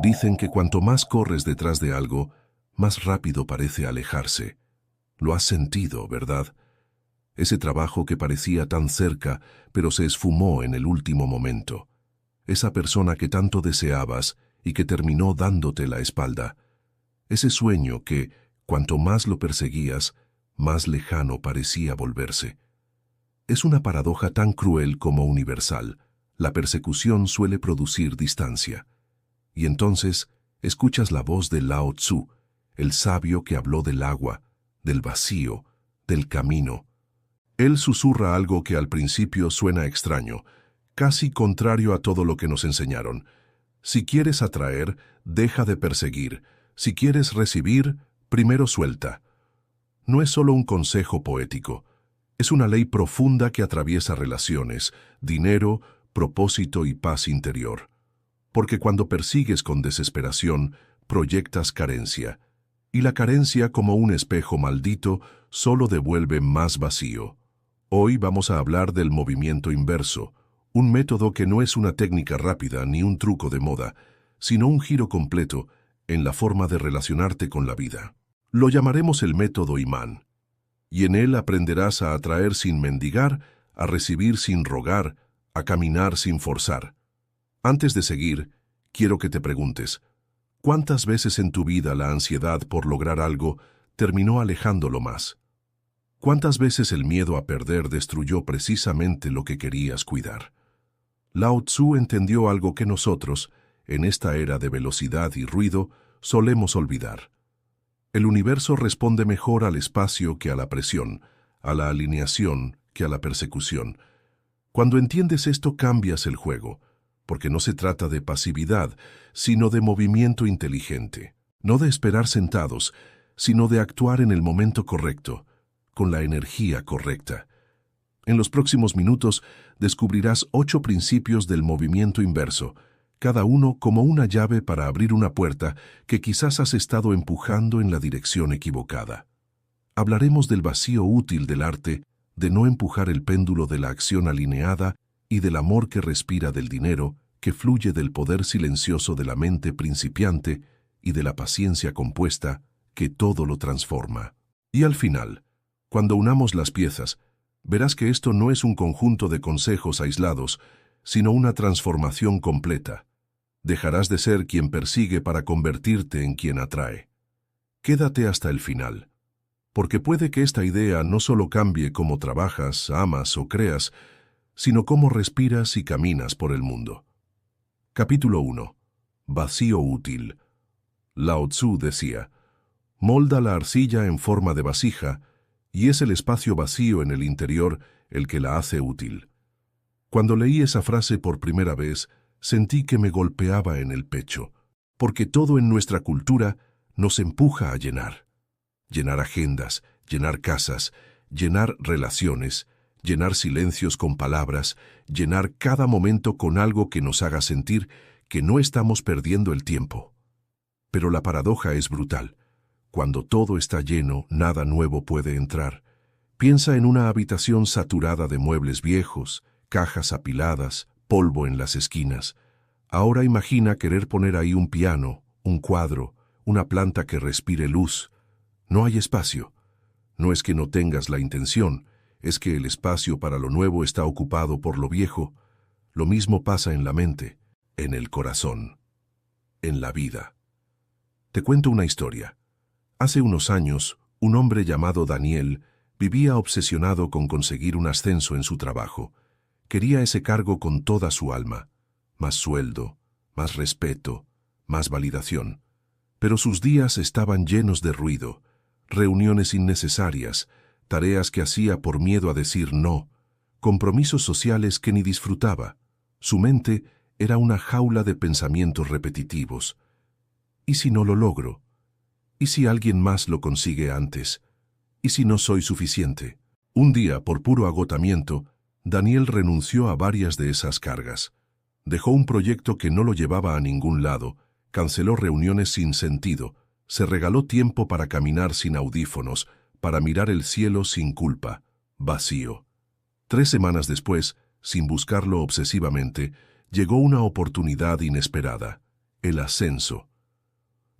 Dicen que cuanto más corres detrás de algo, más rápido parece alejarse. Lo has sentido, ¿verdad? Ese trabajo que parecía tan cerca, pero se esfumó en el último momento. Esa persona que tanto deseabas y que terminó dándote la espalda. Ese sueño que, cuanto más lo perseguías, más lejano parecía volverse. Es una paradoja tan cruel como universal. La persecución suele producir distancia. Y entonces escuchas la voz de Lao Tzu, el sabio que habló del agua, del vacío, del camino. Él susurra algo que al principio suena extraño, casi contrario a todo lo que nos enseñaron. Si quieres atraer, deja de perseguir. Si quieres recibir, primero suelta. No es solo un consejo poético, es una ley profunda que atraviesa relaciones, dinero, propósito y paz interior. Porque cuando persigues con desesperación, proyectas carencia, y la carencia, como un espejo maldito, solo devuelve más vacío. Hoy vamos a hablar del movimiento inverso, un método que no es una técnica rápida ni un truco de moda, sino un giro completo en la forma de relacionarte con la vida. Lo llamaremos el método imán, y en él aprenderás a atraer sin mendigar, a recibir sin rogar, a caminar sin forzar. Antes de seguir, quiero que te preguntes, ¿cuántas veces en tu vida la ansiedad por lograr algo terminó alejándolo más? ¿Cuántas veces el miedo a perder destruyó precisamente lo que querías cuidar? Lao Tzu entendió algo que nosotros, en esta era de velocidad y ruido, solemos olvidar. El universo responde mejor al espacio que a la presión, a la alineación que a la persecución. Cuando entiendes esto, cambias el juego, porque no se trata de pasividad, sino de movimiento inteligente. No de esperar sentados, sino de actuar en el momento correcto, con la energía correcta. En los próximos minutos descubrirás 8 principios del movimiento inverso, cada uno como una llave para abrir una puerta que quizás has estado empujando en la dirección equivocada. Hablaremos del vacío útil del arte, de no empujar el péndulo de la acción alineada y del amor que respira del dinero, que fluye del poder silencioso de la mente principiante y de la paciencia compuesta, que todo lo transforma. Y al final, cuando unamos las piezas, verás que esto no es un conjunto de consejos aislados, sino una transformación completa. Dejarás de ser quien persigue para convertirte en quien atrae. Quédate hasta el final, porque puede que esta idea no solo cambie cómo trabajas, amas o creas, sino cómo respiras y caminas por el mundo. Capítulo 1. Vacío útil. Lao Tzu decía, molda la arcilla en forma de vasija, y es el espacio vacío en el interior el que la hace útil. Cuando leí esa frase por primera vez, sentí que me golpeaba en el pecho, porque todo en nuestra cultura nos empuja a llenar. Llenar agendas, llenar casas, llenar relaciones, llenar silencios con palabras, llenar cada momento con algo que nos haga sentir que no estamos perdiendo el tiempo. Pero la paradoja es brutal. Cuando todo está lleno, nada nuevo puede entrar. Piensa en una habitación saturada de muebles viejos, cajas apiladas, polvo en las esquinas. Ahora imagina querer poner ahí un piano, un cuadro, una planta que respire luz. No hay espacio. No es que no tengas la intención, es que el espacio para lo nuevo está ocupado por lo viejo. Lo mismo pasa en la mente, en el corazón, en la vida. Te cuento una historia. Hace unos años, un hombre llamado Daniel vivía obsesionado con conseguir un ascenso en su trabajo. Quería ese cargo con toda su alma. Más sueldo, más respeto, más validación. Pero sus días estaban llenos de ruido, reuniones innecesarias, tareas que hacía por miedo a decir no, compromisos sociales que ni disfrutaba. Su mente era una jaula de pensamientos repetitivos. ¿Y si no lo logro? ¿Y si alguien más lo consigue antes? ¿Y si no soy suficiente? Un día, por puro agotamiento, Daniel renunció a varias de esas cargas. Dejó un proyecto que no lo llevaba a ningún lado, canceló reuniones sin sentido, se regaló tiempo para caminar sin audífonos, para mirar el cielo sin culpa, vacío. 3 semanas después, sin buscarlo obsesivamente, llegó una oportunidad inesperada. el ascenso.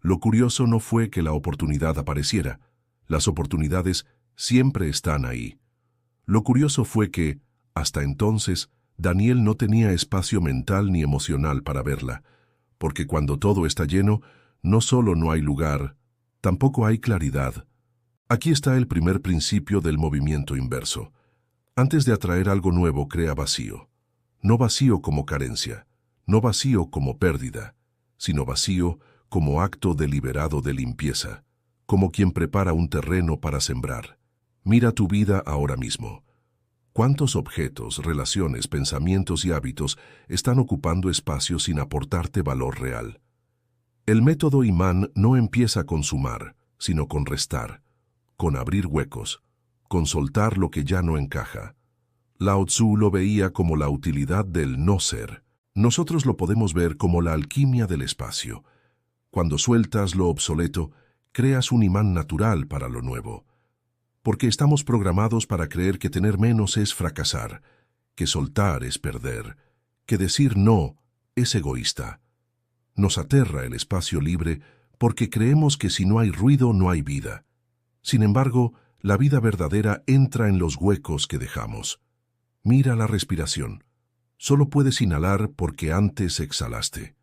Lo curioso no fue que la oportunidad apareciera. Las oportunidades siempre están ahí. Lo curioso fue que, hasta entonces, Daniel no tenía espacio mental ni emocional para verla, porque cuando todo está lleno, no solo no hay lugar, tampoco hay claridad. Aquí está el primer principio del movimiento inverso. Antes de atraer algo nuevo, crea vacío. No vacío como carencia, no vacío como pérdida, sino vacío como acto deliberado de limpieza, como quien prepara un terreno para sembrar. Mira tu vida ahora mismo. ¿Cuántos objetos, relaciones, pensamientos y hábitos están ocupando espacio sin aportarte valor real? El método imán no empieza con sumar, sino con restar, con abrir huecos, con soltar lo que ya no encaja. Lao Tzu lo veía como la utilidad del no ser. Nosotros lo podemos ver como la alquimia del espacio. Cuando sueltas lo obsoleto, creas un imán natural para lo nuevo. Porque estamos programados para creer que tener menos es fracasar, que soltar es perder, que decir no es egoísta. Nos aterra el espacio libre porque creemos que si no hay ruido no hay vida. Sin embargo, la vida verdadera entra en los huecos que dejamos. Mira la respiración. Solo puedes inhalar porque antes exhalaste.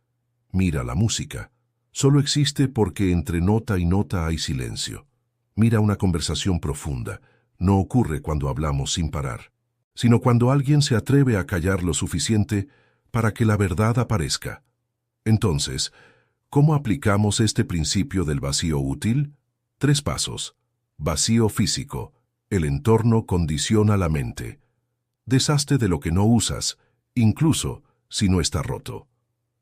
Mira la música. Solo existe porque entre nota y nota hay silencio. Mira una conversación profunda. No ocurre cuando hablamos sin parar, sino cuando alguien se atreve a callar lo suficiente para que la verdad aparezca. Entonces, ¿cómo aplicamos este principio del vacío útil? 3 pasos. Vacío físico. El entorno condiciona la mente. Deshazte de lo que no usas, incluso si no está roto.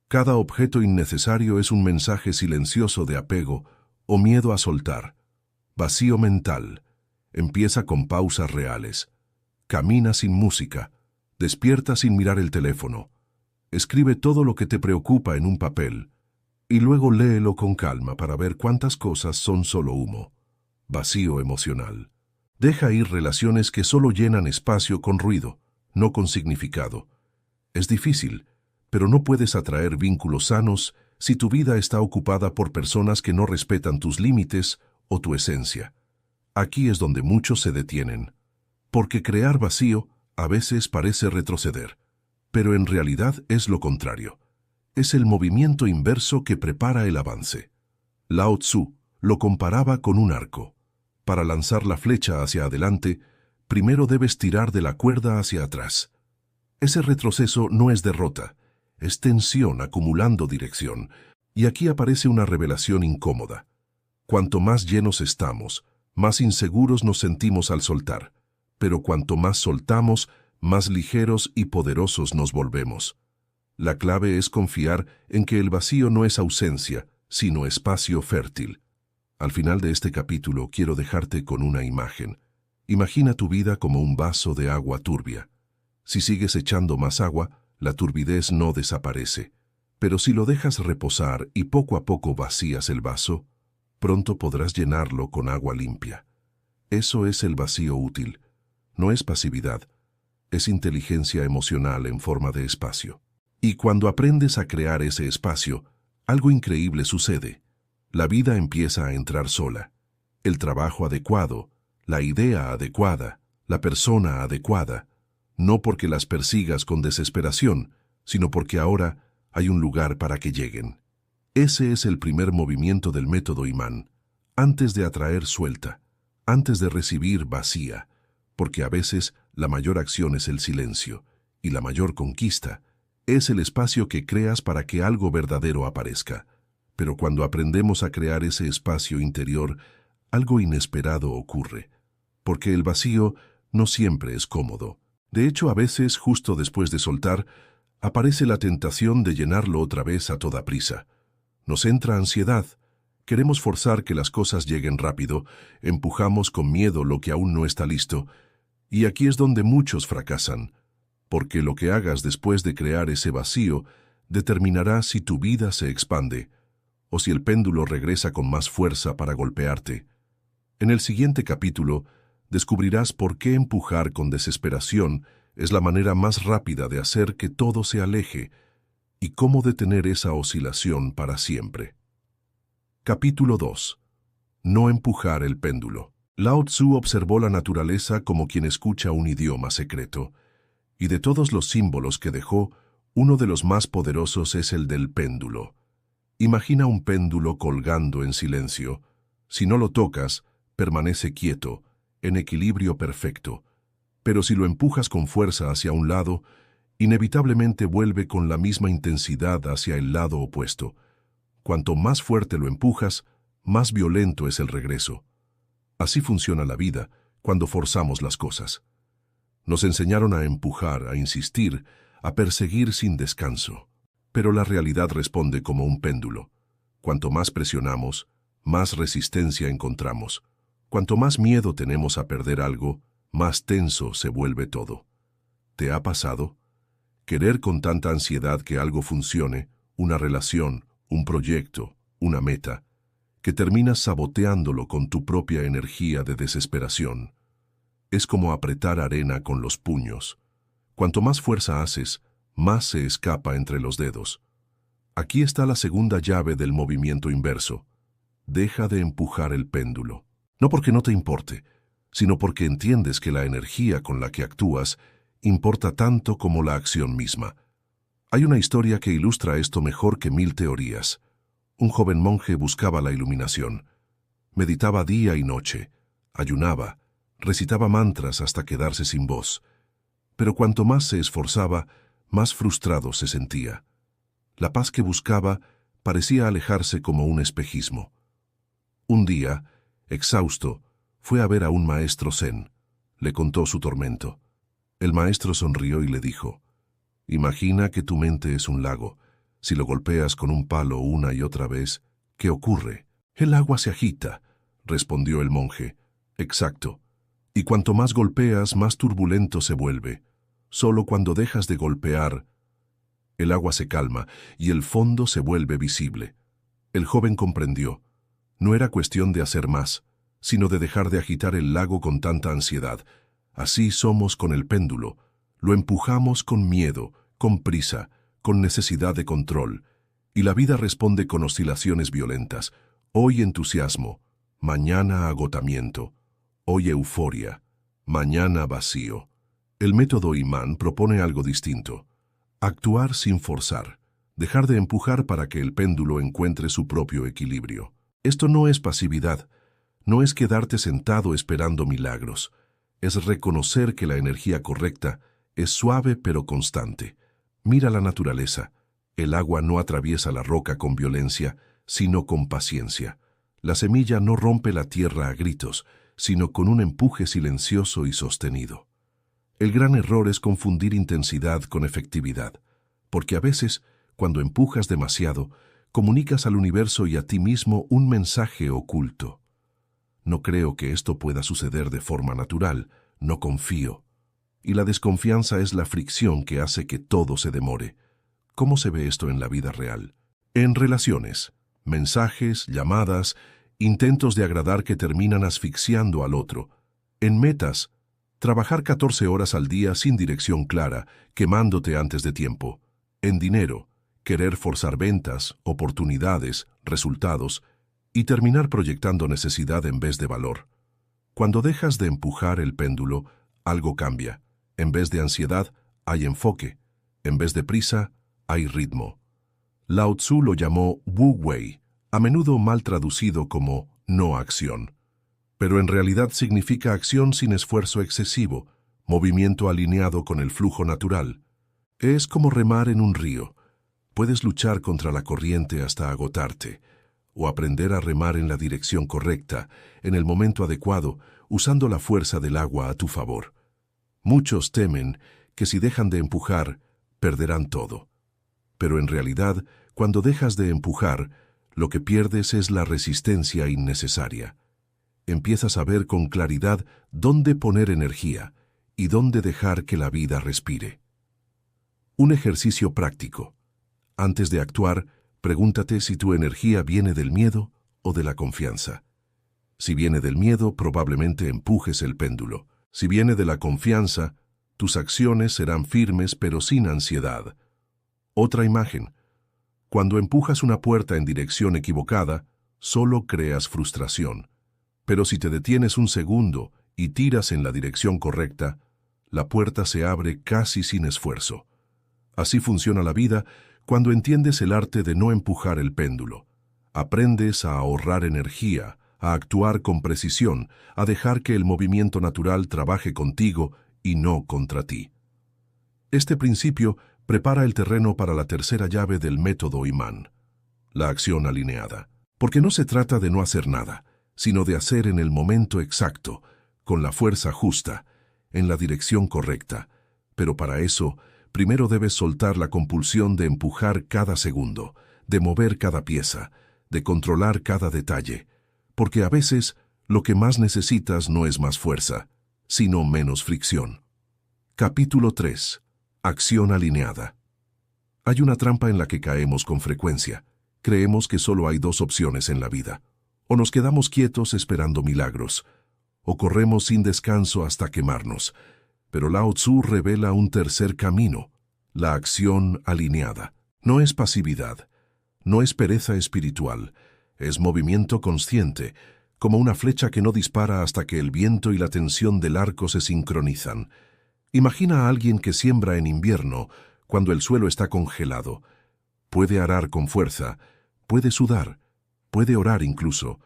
Cada objeto innecesario es un mensaje silencioso de apego o miedo a soltar. Vacío mental. Empieza con pausas reales. Camina sin música. Despierta sin mirar el teléfono. Escribe todo lo que te preocupa en un papel y luego léelo con calma para ver cuántas cosas son solo humo. Vacío emocional. Deja ir relaciones que solo llenan espacio con ruido, no con significado. Es difícil, pero no puedes atraer vínculos sanos si tu vida está ocupada por personas que no respetan tus límites o tu esencia. Aquí es donde muchos se detienen, porque crear vacío a veces parece retroceder, pero en realidad es lo contrario. Es el movimiento inverso que prepara el avance. Lao Tzu lo comparaba con un arco. Para lanzar la flecha hacia adelante, primero debes tirar de la cuerda hacia atrás. Ese retroceso no es derrota, es tensión acumulando dirección, y aquí aparece una revelación incómoda. Cuanto más llenos estamos, más inseguros nos sentimos al soltar, pero cuanto más soltamos, más ligeros y poderosos nos volvemos. La clave es confiar en que el vacío no es ausencia, sino espacio fértil. Al final de este capítulo quiero dejarte con una imagen. Imagina tu vida como un vaso de agua turbia. Si sigues echando más agua, la turbidez no desaparece. Pero si lo dejas reposar y poco a poco vacías el vaso, pronto podrás llenarlo con agua limpia. Eso es el vacío útil. No es pasividad, es inteligencia emocional en forma de espacio. Y cuando aprendes a crear ese espacio, algo increíble sucede. La vida empieza a entrar sola. El trabajo adecuado, la idea adecuada, la persona adecuada. No porque las persigas con desesperación, sino porque ahora hay un lugar para que lleguen. Ese es el primer movimiento del método imán. Antes de atraer, suelta. Antes de recibir, vacía. Porque a veces la mayor acción es el silencio, y la mayor conquista es el espacio que creas para que algo verdadero aparezca. Pero cuando aprendemos a crear ese espacio interior, algo inesperado ocurre, porque el vacío no siempre es cómodo. De hecho, a veces, justo después de soltar, aparece la tentación de llenarlo otra vez a toda prisa. Nos entra ansiedad, queremos forzar que las cosas lleguen rápido, empujamos con miedo lo que aún no está listo, y aquí es donde muchos fracasan, porque lo que hagas después de crear ese vacío determinará si tu vida se expande, o si el péndulo regresa con más fuerza para golpearte. En el siguiente capítulo, descubrirás por qué empujar con desesperación es la manera más rápida de hacer que todo se aleje, y cómo detener esa oscilación para siempre. Capítulo 2. No empujar el péndulo. Lao Tzu observó la naturaleza como quien escucha un idioma secreto, y de todos los símbolos que dejó, uno de los más poderosos es el del péndulo. Imagina un péndulo colgando en silencio. Si no lo tocas, permanece quieto, en equilibrio perfecto. Pero si lo empujas con fuerza hacia un lado, inevitablemente vuelve con la misma intensidad hacia el lado opuesto. Cuanto más fuerte lo empujas, más violento es el regreso. Así funciona la vida cuando forzamos las cosas. Nos enseñaron a empujar, a insistir, a perseguir sin descanso. Pero la realidad responde como un péndulo. Cuanto más presionamos, más resistencia encontramos. Cuanto más miedo tenemos a perder algo, más tenso se vuelve todo. ¿Te ha pasado? Querer con tanta ansiedad que algo funcione, una relación, un proyecto, una meta, que terminas saboteándolo con tu propia energía de desesperación. Es como apretar arena con los puños. Cuanto más fuerza haces, más se escapa entre los dedos. Aquí está la segunda llave del movimiento inverso. Deja de empujar el péndulo. No porque no te importe, sino porque entiendes que la energía con la que actúas importa tanto como la acción misma. Hay una historia que ilustra esto mejor que 1000 teorías. Un joven monje buscaba la iluminación. Meditaba día y noche, ayunaba, recitaba mantras hasta quedarse sin voz. Pero cuanto más se esforzaba, más frustrado se sentía. La paz que buscaba parecía alejarse como un espejismo. Un día, exhausto, fue a ver a un maestro zen. Le contó su tormento. El maestro sonrió y le dijo: «Imagina que tu mente es un lago. Si lo golpeas con un palo una y otra vez, ¿qué ocurre?» «El agua se agita», respondió el monje. «Exacto. Y cuanto más golpeas, más turbulento se vuelve. Solo cuando dejas de golpear, el agua se calma y el fondo se vuelve visible». El joven comprendió. No era cuestión de hacer más, sino de dejar de agitar el lago con tanta ansiedad. Así somos con el péndulo. Lo empujamos con miedo, con prisa, con necesidad de control. Y la vida responde con oscilaciones violentas. Hoy entusiasmo, mañana agotamiento. Hoy euforia, mañana vacío. El método Imán propone algo distinto. Actuar sin forzar. Dejar de empujar para que el péndulo encuentre su propio equilibrio. Esto no es pasividad. No es quedarte sentado esperando milagros. Es reconocer que la energía correcta es suave pero constante. Mira la naturaleza. El agua no atraviesa la roca con violencia, sino con paciencia. La semilla no rompe la tierra a gritos, sino con un empuje silencioso y sostenido. El gran error es confundir intensidad con efectividad, porque a veces, cuando empujas demasiado, comunicas al universo y a ti mismo un mensaje oculto. No creo que esto pueda suceder de forma natural, no confío. Y la desconfianza es la fricción que hace que todo se demore. ¿Cómo se ve esto en la vida real? En relaciones, mensajes, llamadas, intentos de agradar que terminan asfixiando al otro. En metas, trabajar 14 horas al día sin dirección clara, quemándote antes de tiempo. En dinero, querer forzar ventas, oportunidades, resultados, y terminar proyectando necesidad en vez de valor. Cuando dejas de empujar el péndulo, algo cambia. En vez de ansiedad, hay enfoque. En vez de prisa, hay ritmo. Lao Tzu lo llamó Wu Wei, a menudo mal traducido como no acción. Pero en realidad significa acción sin esfuerzo excesivo, movimiento alineado con el flujo natural. Es como remar en un río. Puedes luchar contra la corriente hasta agotarte, o aprender a remar en la dirección correcta, en el momento adecuado, usando la fuerza del agua a tu favor. Muchos temen que si dejan de empujar, perderán todo. Pero en realidad, cuando dejas de empujar, lo que pierdes es la resistencia innecesaria. Empiezas a ver con claridad dónde poner energía y dónde dejar que la vida respire. Un ejercicio práctico. Antes de actuar, pregúntate si tu energía viene del miedo o de la confianza. Si viene del miedo, probablemente empujes el péndulo. Si viene de la confianza, tus acciones serán firmes pero sin ansiedad. Otra imagen. Cuando empujas una puerta en dirección equivocada, solo creas frustración. Pero si te detienes un segundo y tiras en la dirección correcta, la puerta se abre casi sin esfuerzo. Así funciona la vida cuando entiendes el arte de no empujar el péndulo. Aprendes a ahorrar energía, a actuar con precisión, a dejar que el movimiento natural trabaje contigo y no contra ti. Este principio prepara el terreno para la tercera llave del método imán, la acción alineada. Porque no se trata de no hacer nada, sino de hacer en el momento exacto, con la fuerza justa, en la dirección correcta. Pero para eso, primero debes soltar la compulsión de empujar cada segundo, de mover cada pieza, de controlar cada detalle, porque a veces lo que más necesitas no es más fuerza, sino menos fricción. Capítulo 3. Acción alineada. Hay una trampa en la que caemos con frecuencia. Creemos que solo hay dos opciones en la vida. O nos quedamos quietos esperando milagros, o corremos sin descanso hasta quemarnos. Pero Lao Tzu revela un tercer camino, la acción alineada. No es pasividad, no es pereza espiritual, es movimiento consciente, como una flecha que no dispara hasta que el viento y la tensión del arco se sincronizan. Imagina a alguien que siembra en invierno, cuando el suelo está congelado. Puede arar con fuerza, puede sudar, puede orar incluso,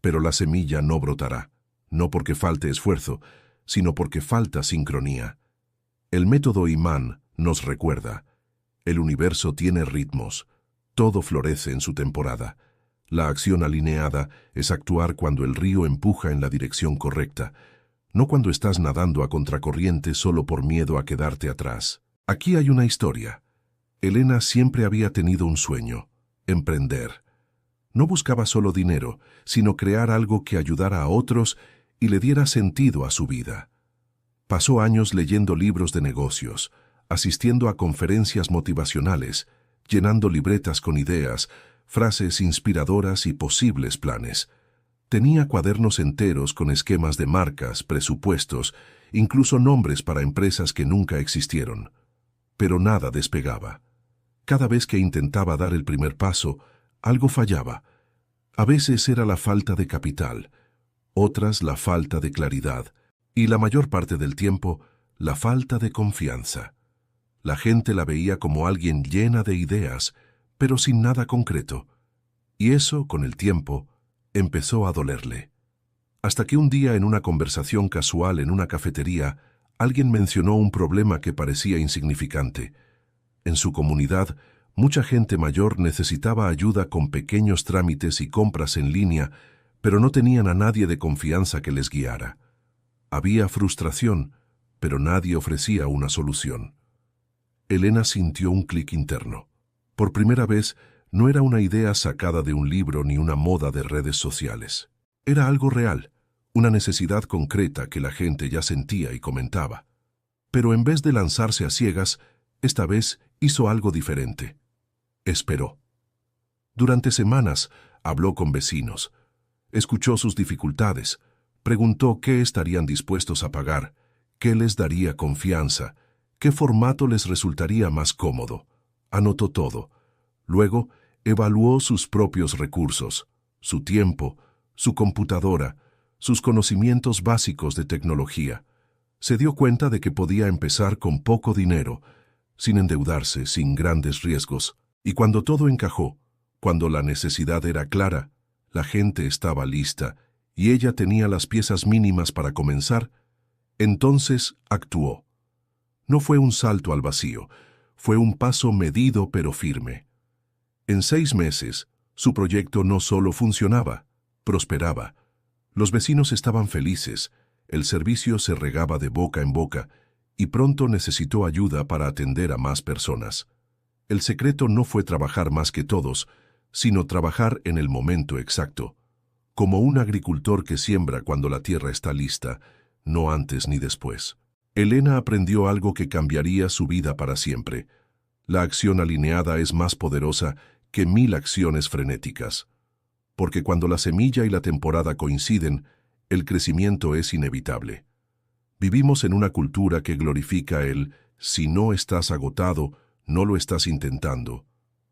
pero la semilla no brotará, no porque falte esfuerzo, sino porque falta sincronía. El método imán nos recuerda, el universo tiene ritmos, todo florece en su temporada. La acción alineada es actuar cuando el río empuja en la dirección correcta, no cuando estás nadando a contracorriente solo por miedo a quedarte atrás. Aquí hay una historia. Elena siempre había tenido un sueño, emprender. No buscaba solo dinero, sino crear algo que ayudara a otros y le diera sentido a su vida. Pasó años leyendo libros de negocios, asistiendo a conferencias motivacionales, llenando libretas con ideas, frases inspiradoras y posibles planes. Tenía cuadernos enteros con esquemas de marcas, presupuestos, incluso nombres para empresas que nunca existieron. Pero nada despegaba. Cada vez que intentaba dar el primer paso, algo fallaba. A veces era la falta de capital, otras la falta de claridad, y la mayor parte del tiempo, la falta de confianza. La gente la veía como alguien llena de ideas, pero sin nada concreto. Y eso, con el tiempo, empezó a dolerle. Hasta que un día en una conversación casual en una cafetería, alguien mencionó un problema que parecía insignificante. En su comunidad, mucha gente mayor necesitaba ayuda con pequeños trámites y compras en línea, pero no tenían a nadie de confianza que les guiara. Había frustración, pero nadie ofrecía una solución. Elena sintió un clic interno. Por primera vez, no era una idea sacada de un libro ni una moda de redes sociales. Era algo real, una necesidad concreta que la gente ya sentía y comentaba. Pero en vez de lanzarse a ciegas, esta vez hizo algo diferente. Esperó. Durante semanas habló con vecinos, escuchó sus dificultades, preguntó qué estarían dispuestos a pagar, qué les daría confianza, qué formato les resultaría más cómodo. Anotó todo. Luego, evaluó sus propios recursos, su tiempo, su computadora, sus conocimientos básicos de tecnología. Se dio cuenta de que podía empezar con poco dinero, sin endeudarse, sin grandes riesgos. Y cuando todo encajó, cuando la necesidad era clara, la gente estaba lista y ella tenía las piezas mínimas para comenzar, entonces actuó. No fue un salto al vacío, fue un paso medido pero firme. En 6 meses, su proyecto no solo funcionaba, prosperaba. Los vecinos estaban felices, el servicio se regaba de boca en boca y pronto necesitó ayuda para atender a más personas. El secreto no fue trabajar más que todos, sino trabajar en el momento exacto, como un agricultor que siembra cuando la tierra está lista, no antes ni después. Elena aprendió algo que cambiaría su vida para siempre. La acción alineada es más poderosa que 1000 acciones frenéticas, porque cuando la semilla y la temporada coinciden, el crecimiento es inevitable. Vivimos en una cultura que glorifica el «si no estás agotado, no lo estás intentando.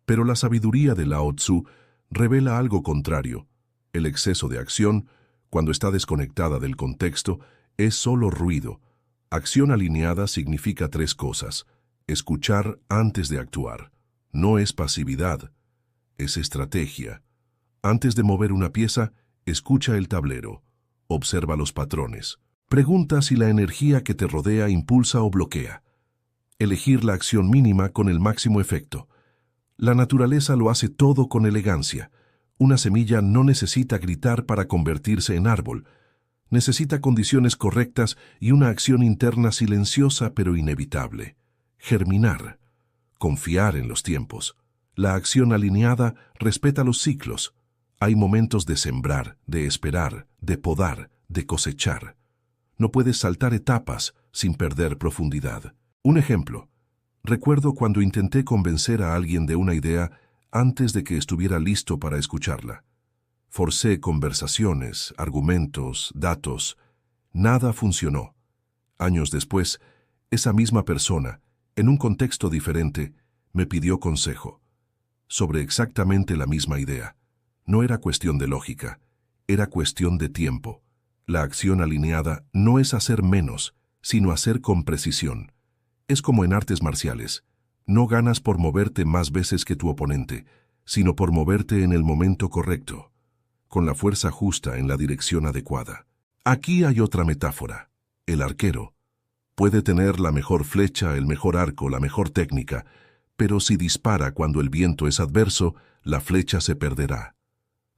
Pero la sabiduría de Lao Tzu revela algo contrario. El exceso de acción, cuando está desconectada del contexto, es solo ruido. Acción alineada significa tres cosas: escuchar antes de actuar. No es pasividad, es estrategia. Antes de mover una pieza, escucha el tablero. Observa los patrones. Pregunta si la energía que te rodea impulsa o bloquea. Elegir la acción mínima con el máximo efecto. La naturaleza lo hace todo con elegancia. Una semilla no necesita gritar para convertirse en árbol. Necesita condiciones correctas y una acción interna silenciosa pero inevitable. Germinar. Confiar en los tiempos. La acción alineada respeta los ciclos. Hay momentos de sembrar, de esperar, de podar, de cosechar. No puedes saltar etapas sin perder profundidad. Un ejemplo. Recuerdo cuando intenté convencer a alguien de una idea antes de que estuviera listo para escucharla. Forcé conversaciones, argumentos, datos. Nada funcionó. Años después, esa misma persona, en un contexto diferente, me pidió consejo sobre exactamente la misma idea. No era cuestión de lógica, era cuestión de tiempo. La acción alineada no es hacer menos, sino hacer con precisión. Es como en artes marciales. No ganas por moverte más veces que tu oponente, sino por moverte en el momento correcto, con la fuerza justa en la dirección adecuada. Aquí hay otra metáfora. El arquero puede tener la mejor flecha, el mejor arco, la mejor técnica, pero si dispara cuando el viento es adverso, la flecha se perderá.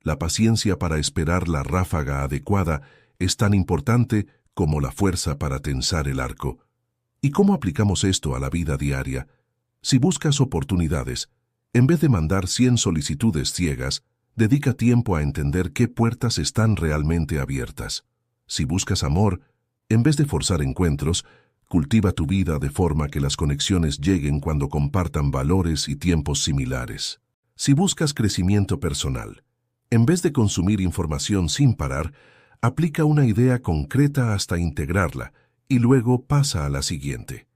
La paciencia para esperar la ráfaga adecuada es tan importante como la fuerza para tensar el arco. ¿Y cómo aplicamos esto a la vida diaria? Si buscas oportunidades, en vez de mandar 100 solicitudes ciegas, dedica tiempo a entender qué puertas están realmente abiertas. Si buscas amor, en vez de forzar encuentros, cultiva tu vida de forma que las conexiones lleguen cuando compartan valores y tiempos similares. Si buscas crecimiento personal, en vez de consumir información sin parar, aplica una idea concreta hasta integrarla y luego pasa a la siguiente.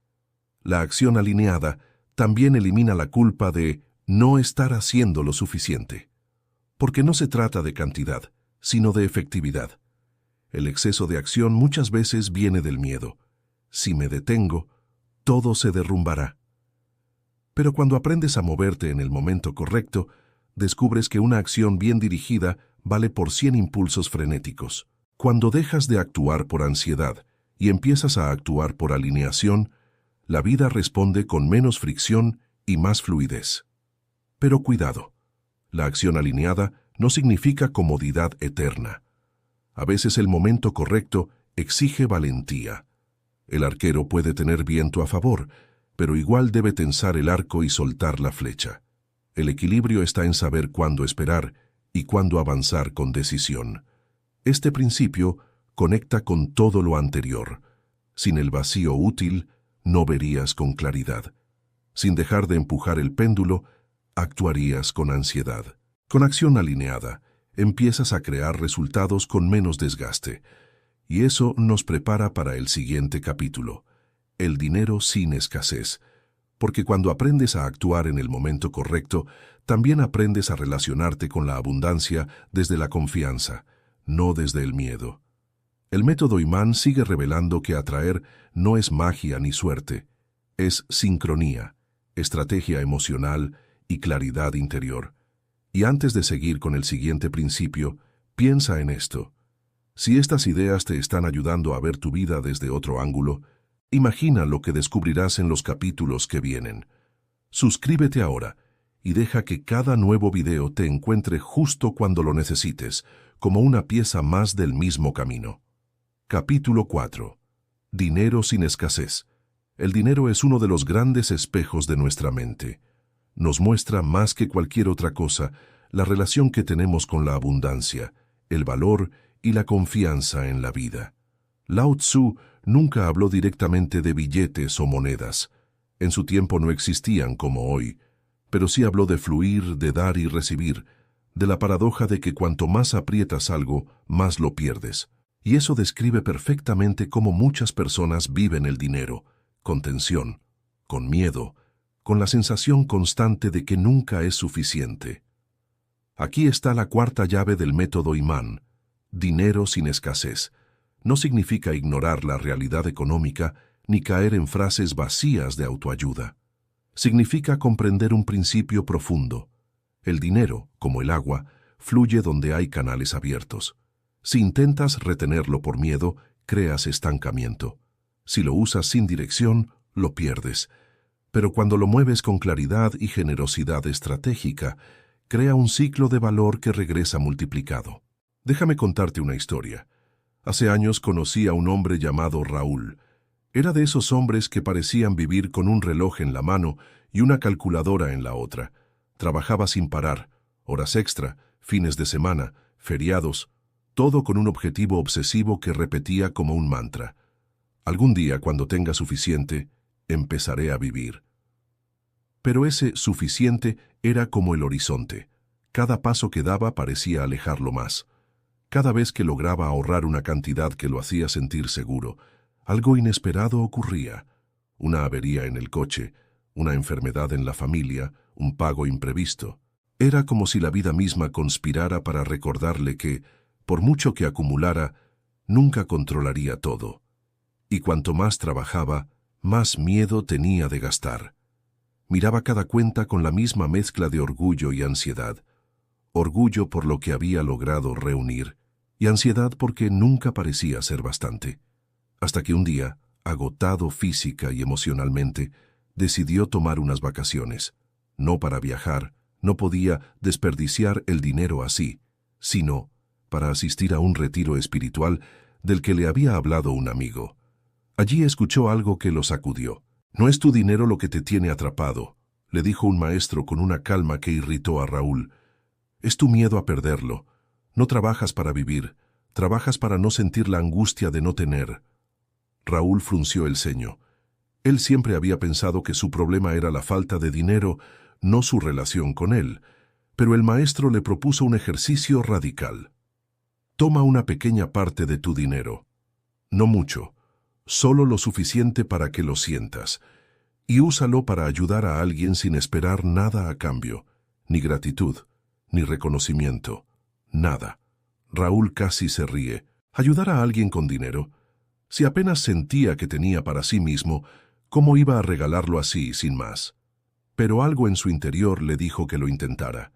La acción alineada también elimina la culpa de no estar haciendo lo suficiente. Porque no se trata de cantidad, sino de efectividad. El exceso de acción muchas veces viene del miedo. Si me detengo, todo se derrumbará. Pero cuando aprendes a moverte en el momento correcto, descubres que una acción bien dirigida vale por 100 impulsos frenéticos. Cuando dejas de actuar por ansiedad y empiezas a actuar por alineación, la vida responde con menos fricción y más fluidez. Pero cuidado, la acción alineada no significa comodidad eterna. A veces el momento correcto exige valentía. El arquero puede tener viento a favor, pero igual debe tensar el arco y soltar la flecha. El equilibrio está en saber cuándo esperar y cuándo avanzar con decisión. Este principio conecta con todo lo anterior. Sin el vacío útil, no verías con claridad. Sin dejar de empujar el péndulo, actuarías con ansiedad. Con acción alineada, empiezas a crear resultados con menos desgaste. Y eso nos prepara para el siguiente capítulo, el dinero sin escasez. Porque cuando aprendes a actuar en el momento correcto, también aprendes a relacionarte con la abundancia desde la confianza, no desde el miedo. El método imán sigue revelando que atraer no es magia ni suerte, es sincronía, estrategia emocional y claridad interior. Y antes de seguir con el siguiente principio, piensa en esto. Si estas ideas te están ayudando a ver tu vida desde otro ángulo, imagina lo que descubrirás en los capítulos que vienen. Suscríbete ahora y deja que cada nuevo video te encuentre justo cuando lo necesites, como una pieza más del mismo camino. Capítulo 4. Dinero sin escasez. El dinero es uno de los grandes espejos de nuestra mente. Nos muestra más que cualquier otra cosa la relación que tenemos con la abundancia, el valor y la confianza en la vida. Lao Tzu nunca habló directamente de billetes o monedas. En su tiempo no existían como hoy, pero sí habló de fluir, de dar y recibir, de la paradoja de que cuanto más aprietas algo, más lo pierdes. Y eso describe perfectamente cómo muchas personas viven el dinero, con tensión, con miedo, con la sensación constante de que nunca es suficiente. Aquí está la cuarta llave del método imán: dinero sin escasez. No significa ignorar la realidad económica ni caer en frases vacías de autoayuda. Significa comprender un principio profundo. El dinero, como el agua, fluye donde hay canales abiertos. Si intentas retenerlo por miedo, creas estancamiento. Si lo usas sin dirección, lo pierdes. Pero cuando lo mueves con claridad y generosidad estratégica, crea un ciclo de valor que regresa multiplicado. Déjame contarte una historia. Hace años conocí a un hombre llamado Raúl. Era de esos hombres que parecían vivir con un reloj en la mano y una calculadora en la otra. Trabajaba sin parar, horas extra, fines de semana, feriados, todo con un objetivo obsesivo que repetía como un mantra: algún día, cuando tenga suficiente, empezaré a vivir. Pero ese suficiente era como el horizonte. Cada paso que daba parecía alejarlo más. Cada vez que lograba ahorrar una cantidad que lo hacía sentir seguro, algo inesperado ocurría. Una avería en el coche, una enfermedad en la familia, un pago imprevisto. Era como si la vida misma conspirara para recordarle que, por mucho que acumulara, nunca controlaría todo. Y cuanto más trabajaba, más miedo tenía de gastar. Miraba cada cuenta con la misma mezcla de orgullo y ansiedad. Orgullo por lo que había logrado reunir, y ansiedad porque nunca parecía ser bastante. Hasta que un día, agotado física y emocionalmente, decidió tomar unas vacaciones. No para viajar, no podía desperdiciar el dinero así, sino para asistir a un retiro espiritual del que le había hablado un amigo. Allí escuchó algo que lo sacudió. «No es tu dinero lo que te tiene atrapado», le dijo un maestro con una calma que irritó a Raúl. «Es tu miedo a perderlo. No trabajas para vivir, trabajas para no sentir la angustia de no tener». Raúl frunció el ceño. Él siempre había pensado que su problema era la falta de dinero, no su relación con él, pero el maestro le propuso un ejercicio radical. Toma una pequeña parte de tu dinero. No mucho, solo lo suficiente para que lo sientas, y úsalo para ayudar a alguien sin esperar nada a cambio, ni gratitud, ni reconocimiento, nada. Raúl casi se ríe. ¿Ayudar a alguien con dinero? Si apenas sentía que tenía para sí mismo, ¿cómo iba a regalarlo así, sin más? Pero algo en su interior le dijo que lo intentara.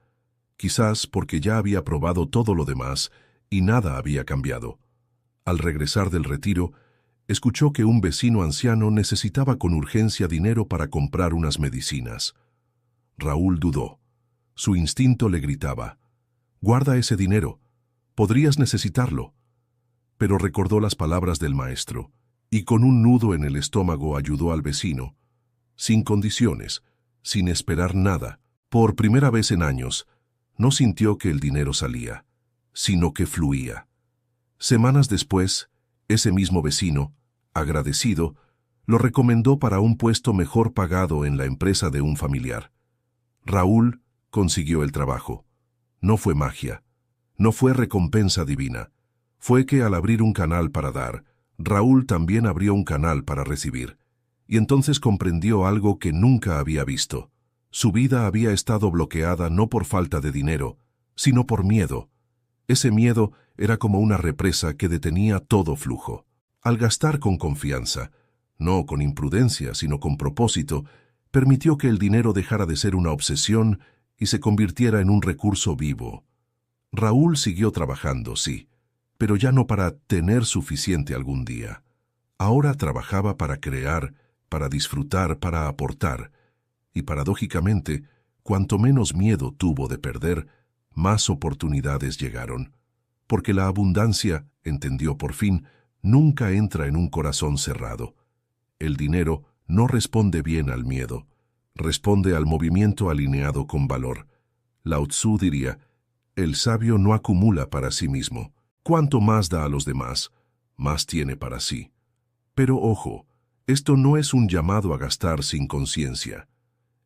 Quizás porque ya había probado todo lo demás y nada había cambiado. Al regresar del retiro, escuchó que un vecino anciano necesitaba con urgencia dinero para comprar unas medicinas. Raúl dudó. Su instinto le gritaba: «Guarda ese dinero, podrías necesitarlo». Pero recordó las palabras del maestro, y con un nudo en el estómago ayudó al vecino, sin condiciones, sin esperar nada. Por primera vez en años, no sintió que el dinero salía, sino que fluía. Semanas después, ese mismo vecino, agradecido, lo recomendó para un puesto mejor pagado en la empresa de un familiar. Raúl consiguió el trabajo. No fue magia, no fue recompensa divina. Fue que al abrir un canal para dar, Raúl también abrió un canal para recibir. Y entonces comprendió algo que nunca había visto. Su vida había estado bloqueada no por falta de dinero, sino por miedo. Ese miedo era como una represa que detenía todo flujo. Al gastar con confianza, no con imprudencia, sino con propósito, permitió que el dinero dejara de ser una obsesión y se convirtiera en un recurso vivo. Raúl siguió trabajando, sí, pero ya no para tener suficiente algún día. Ahora trabajaba para crear, para disfrutar, para aportar. Y paradójicamente, cuanto menos miedo tuvo de perder, más oportunidades llegaron. Porque la abundancia, entendió por fin, nunca entra en un corazón cerrado. El dinero no responde bien al miedo, responde al movimiento alineado con valor. Lao Tzu diría: el sabio no acumula para sí mismo. Cuanto más da a los demás, más tiene para sí. Pero ojo, esto no es un llamado a gastar sin conciencia.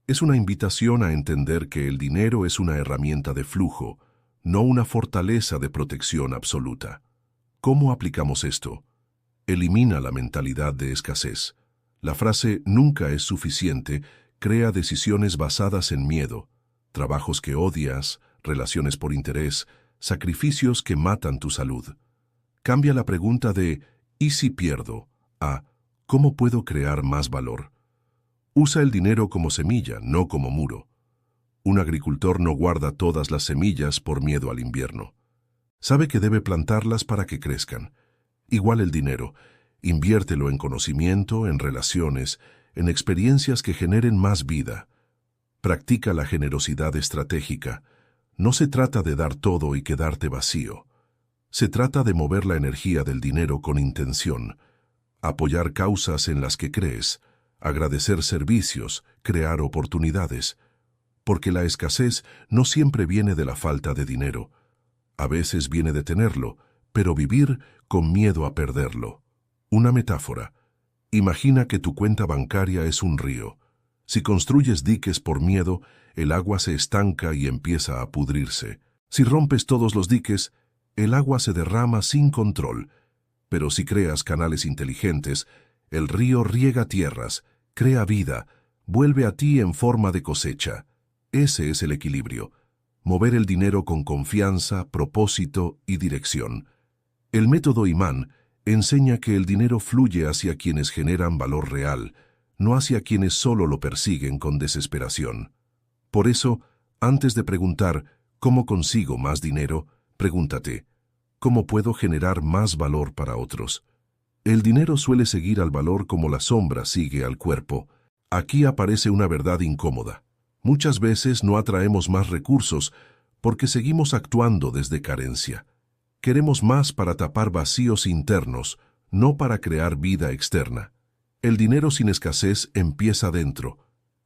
Es una invitación a entender que el dinero es una herramienta de flujo, no una fortaleza de protección absoluta. ¿Cómo aplicamos esto? Elimina la mentalidad de escasez. La frase «nunca es suficiente» crea decisiones basadas en miedo, trabajos que odias, relaciones por interés, sacrificios que matan tu salud. Cambia la pregunta de ¿y si pierdo? A ¿cómo puedo crear más valor? Usa el dinero como semilla, no como muro. Un agricultor no guarda todas las semillas por miedo al invierno. Sabe que debe plantarlas para que crezcan. Igual el dinero, inviértelo en conocimiento, en relaciones, en experiencias que generen más vida. Practica la generosidad estratégica. No se trata de dar todo y quedarte vacío. Se trata de mover la energía del dinero con intención, apoyar causas en las que crees, agradecer servicios, crear oportunidades. Porque la escasez no siempre viene de la falta de dinero. A veces viene de tenerlo, pero vivir con miedo a perderlo. Una metáfora. Imagina que tu cuenta bancaria es un río. Si construyes diques por miedo, el agua se estanca y empieza a pudrirse. Si rompes todos los diques, el agua se derrama sin control. Pero si creas canales inteligentes, el río riega tierras, crea vida, vuelve a ti en forma de cosecha. Ese es el equilibrio. Mover el dinero con confianza, propósito y dirección. El método Imán enseña que el dinero fluye hacia quienes generan valor real, no hacia quienes solo lo persiguen con desesperación. Por eso, antes de preguntar ¿cómo consigo más dinero?, pregúntate ¿cómo puedo generar más valor para otros? El dinero suele seguir al valor como la sombra sigue al cuerpo. Aquí aparece una verdad incómoda. Muchas veces no atraemos más recursos porque seguimos actuando desde carencia. Queremos más para tapar vacíos internos, no para crear vida externa. El dinero sin escasez empieza dentro,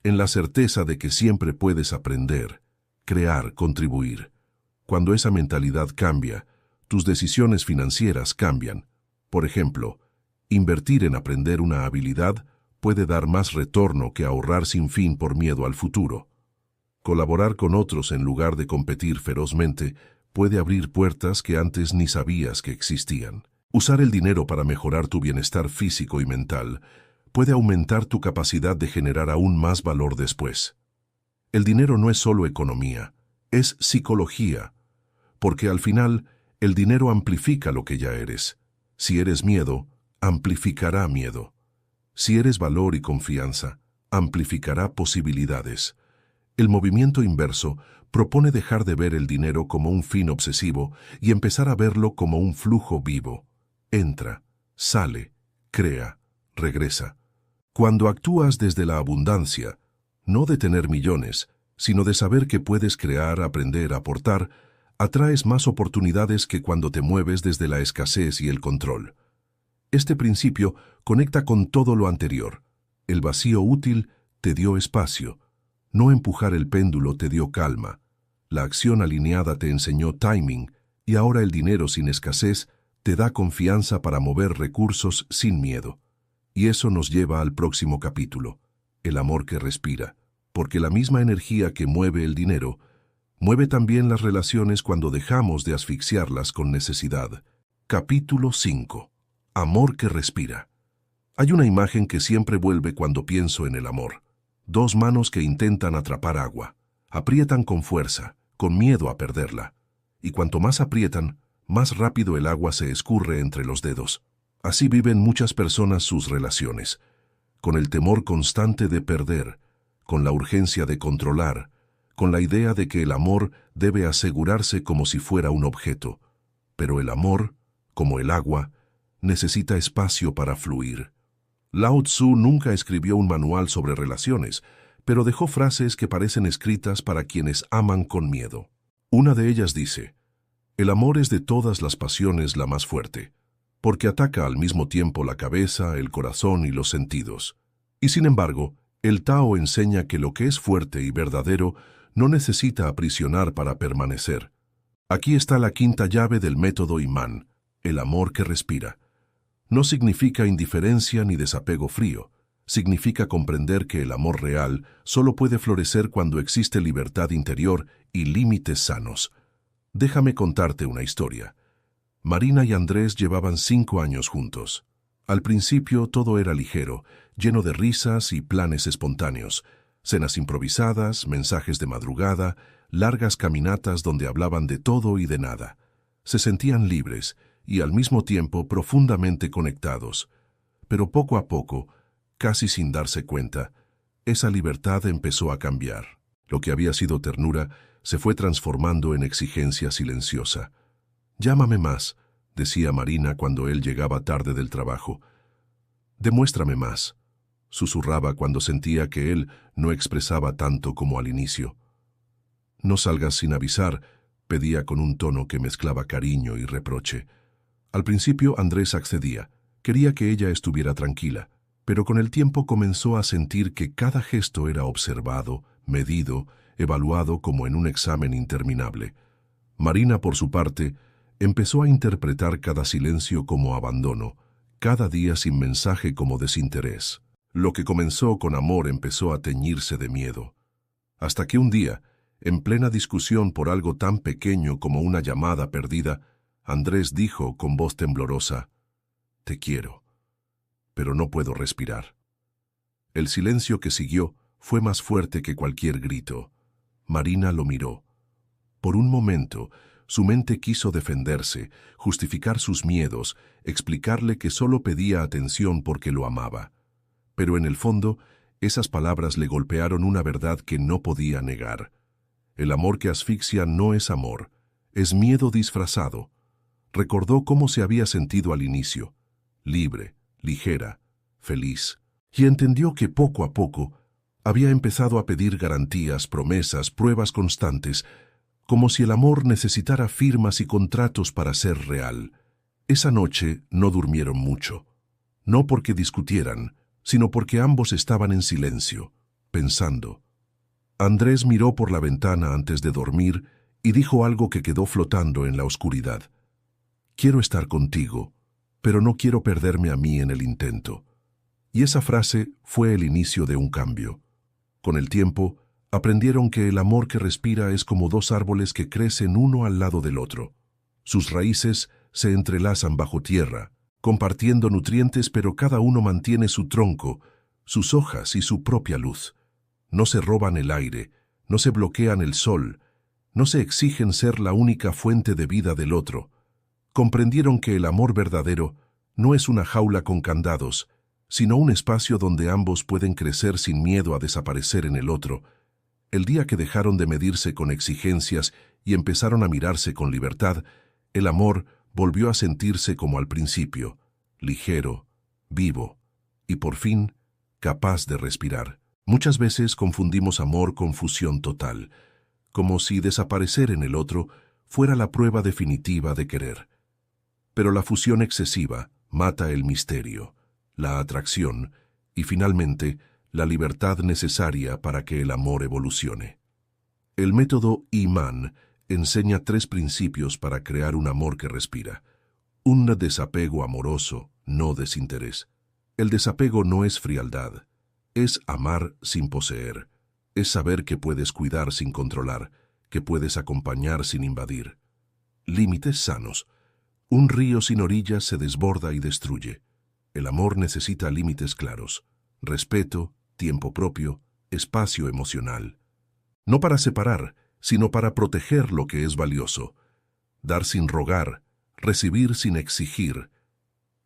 en la certeza de que siempre puedes aprender, crear, contribuir. Cuando esa mentalidad cambia, tus decisiones financieras cambian. Por ejemplo, invertir en aprender una habilidad puede dar más retorno que ahorrar sin fin por miedo al futuro. Colaborar con otros en lugar de competir ferozmente puede abrir puertas que antes ni sabías que existían. Usar el dinero para mejorar tu bienestar físico y mental puede aumentar tu capacidad de generar aún más valor después. El dinero no es solo economía, es psicología, porque al final el dinero amplifica lo que ya eres. Si eres miedo, amplificará miedo. Si eres valor y confianza, amplificará posibilidades. El movimiento inverso propone dejar de ver el dinero como un fin obsesivo y empezar a verlo como un flujo vivo. Entra, sale, crea, regresa. Cuando actúas desde la abundancia, no de tener millones, sino de saber que puedes crear, aprender, aportar, atraes más oportunidades que cuando te mueves desde la escasez y el control. Este principio conecta con todo lo anterior. El vacío útil te dio espacio. No empujar el péndulo te dio calma. La acción alineada te enseñó timing y ahora el dinero sin escasez te da confianza para mover recursos sin miedo. Y eso nos lleva al próximo capítulo, el amor que respira, porque la misma energía que mueve el dinero mueve también las relaciones cuando dejamos de asfixiarlas con necesidad. Capítulo 5. Amor que respira. Hay una imagen que siempre vuelve cuando pienso en el amor. Dos manos que intentan atrapar agua. Aprietan con fuerza, con miedo a perderla. Y cuanto más aprietan, más rápido el agua se escurre entre los dedos. Así viven muchas personas sus relaciones, con el temor constante de perder, con la urgencia de controlar, con la idea de que el amor debe asegurarse como si fuera un objeto. Pero el amor, como el agua, necesita espacio para fluir. Lao Tzu nunca escribió un manual sobre relaciones, pero dejó frases que parecen escritas para quienes aman con miedo. Una de ellas dice: el amor es de todas las pasiones la más fuerte, porque ataca al mismo tiempo la cabeza, el corazón y los sentidos. Y sin embargo, el Tao enseña que lo que es fuerte y verdadero no necesita aprisionar para permanecer. Aquí está la quinta llave del método Imán, el amor que respira. No significa indiferencia ni desapego frío. Significa comprender que el amor real solo puede florecer cuando existe libertad interior y límites sanos. Déjame contarte una historia. Marina y Andrés llevaban 5 años juntos. Al principio todo era ligero, lleno de risas y planes espontáneos. Cenas improvisadas, mensajes de madrugada, largas caminatas donde hablaban de todo y de nada. Se sentían libres y al mismo tiempo profundamente conectados. Pero poco a poco, casi sin darse cuenta, esa libertad empezó a cambiar. Lo que había sido ternura se fue transformando en exigencia silenciosa. «Llámame más», decía Marina cuando él llegaba tarde del trabajo. «Demuéstrame más», susurraba cuando sentía que él no expresaba tanto como al inicio. «No salgas sin avisar», pedía con un tono que mezclaba cariño y reproche. Al principio Andrés accedía, quería que ella estuviera tranquila, pero con el tiempo comenzó a sentir que cada gesto era observado, medido, evaluado como en un examen interminable. Marina, por su parte, empezó a interpretar cada silencio como abandono, cada día sin mensaje como desinterés. Lo que comenzó con amor empezó a teñirse de miedo. Hasta que un día, en plena discusión por algo tan pequeño como una llamada perdida, Andrés dijo con voz temblorosa: «Te quiero, pero no puedo respirar». El silencio que siguió fue más fuerte que cualquier grito. Marina lo miró. Por un momento, su mente quiso defenderse, justificar sus miedos, explicarle que solo pedía atención porque lo amaba. Pero en el fondo, esas palabras le golpearon una verdad que no podía negar. El amor que asfixia no es amor, es miedo disfrazado. Recordó cómo se había sentido al inicio, libre, ligera, feliz, y entendió que poco a poco había empezado a pedir garantías, promesas, pruebas constantes, como si el amor necesitara firmas y contratos para ser real. Esa noche no durmieron mucho, no porque discutieran, sino porque ambos estaban en silencio, pensando. Andrés miró por la ventana antes de dormir y dijo algo que quedó flotando en la oscuridad. «Quiero estar contigo, pero no quiero perderme a mí en el intento». Y esa frase fue el inicio de un cambio. Con el tiempo, aprendieron que el amor que respira es como dos árboles que crecen uno al lado del otro. Sus raíces se entrelazan bajo tierra, compartiendo nutrientes, pero cada uno mantiene su tronco, sus hojas y su propia luz. No se roban el aire, no se bloquean el sol, no se exigen ser la única fuente de vida del otro. Comprendieron que el amor verdadero no es una jaula con candados, sino un espacio donde ambos pueden crecer sin miedo a desaparecer en el otro. El día que dejaron de medirse con exigencias y empezaron a mirarse con libertad, el amor volvió a sentirse como al principio, ligero, vivo y por fin capaz de respirar. Muchas veces confundimos amor con fusión total, como si desaparecer en el otro fuera la prueba definitiva de querer. Pero la fusión excesiva mata el misterio, la atracción y finalmente la libertad necesaria para que el amor evolucione. El método Imán enseña 3 principios para crear un amor que respira. Un desapego amoroso, no desinterés. El desapego no es frialdad, es amar sin poseer, es saber que puedes cuidar sin controlar, que puedes acompañar sin invadir. Límites sanos. Un río sin orillas se desborda y destruye. El amor necesita límites claros, respeto, tiempo propio, espacio emocional. No para separar, sino para proteger lo que es valioso. Dar sin rogar, recibir sin exigir.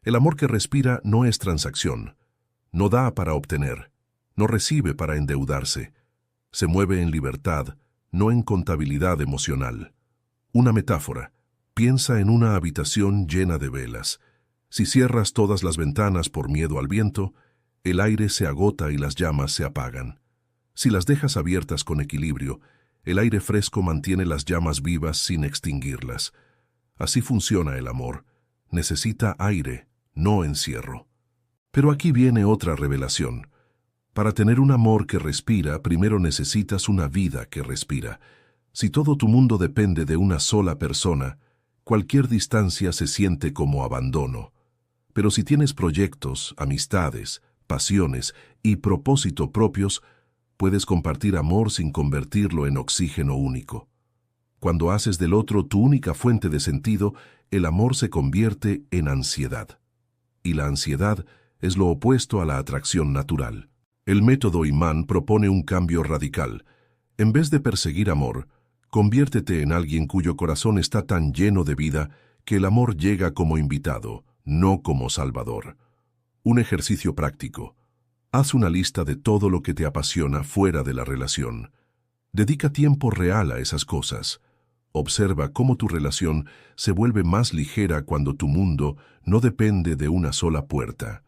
El amor que respira no es transacción, no da para obtener, no recibe para endeudarse. Se mueve en libertad, no en contabilidad emocional. Una metáfora. Piensa en una habitación llena de velas. Si cierras todas las ventanas por miedo al viento, el aire se agota y las llamas se apagan. Si las dejas abiertas con equilibrio, el aire fresco mantiene las llamas vivas sin extinguirlas. Así funciona el amor. Necesita aire, no encierro. Pero aquí viene otra revelación. Para tener un amor que respira, primero necesitas una vida que respira. Si todo tu mundo depende de una sola persona, cualquier distancia se siente como abandono. Pero si tienes proyectos, amistades, pasiones y propósito propios, puedes compartir amor sin convertirlo en oxígeno único. Cuando haces del otro tu única fuente de sentido, el amor se convierte en ansiedad. Y la ansiedad es lo opuesto a la atracción natural. El método imán propone un cambio radical. En vez de perseguir amor, conviértete en alguien cuyo corazón está tan lleno de vida que el amor llega como invitado, no como salvador. Un ejercicio práctico. Haz una lista de todo lo que te apasiona fuera de la relación. Dedica tiempo real a esas cosas. Observa cómo tu relación se vuelve más ligera cuando tu mundo no depende de una sola puerta.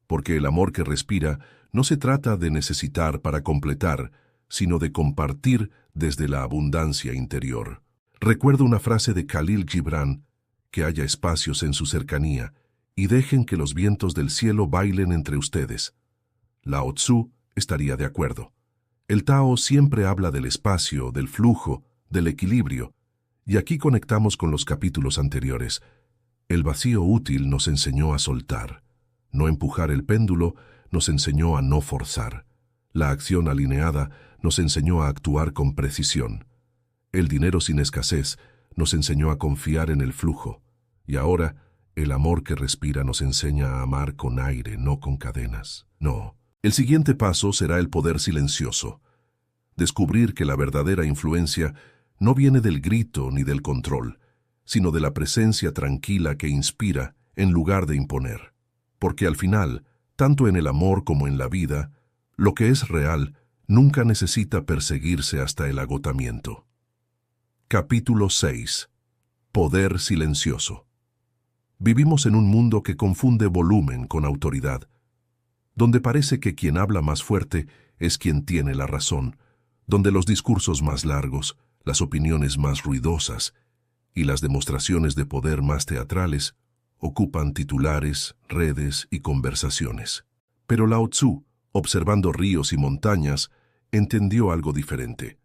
Porque el amor que respira no se trata de necesitar para completar, sino de compartir desde la abundancia interior. Recuerdo una frase de Khalil Gibran: que haya espacios en su cercanía y dejen que los vientos del cielo bailen entre ustedes. Lao Tzu estaría de acuerdo. El Tao siempre habla del espacio, del flujo, del equilibrio, y aquí conectamos con los capítulos anteriores. El vacío útil nos enseñó a soltar. No empujar el péndulo nos enseñó a no forzar. La acción alineada nos enseñó a actuar con precisión. El dinero sin escasez nos enseñó a confiar en el flujo. Y ahora, el amor que respira nos enseña a amar con aire, no con cadenas. No. El siguiente paso será el poder silencioso. Descubrir que la verdadera influencia no viene del grito ni del control, sino de la presencia tranquila que inspira en lugar de imponer. Porque al final, tanto en el amor como en la vida, lo que es real nunca necesita perseguirse hasta el agotamiento. Capítulo 6. Poder silencioso. Vivimos en un mundo que confunde volumen con autoridad, donde parece que quien habla más fuerte es quien tiene la razón, donde los discursos más largos, las opiniones más ruidosas y las demostraciones de poder más teatrales ocupan titulares, redes y conversaciones. Pero Lao Tzu, observando ríos y montañas, entendió algo diferente.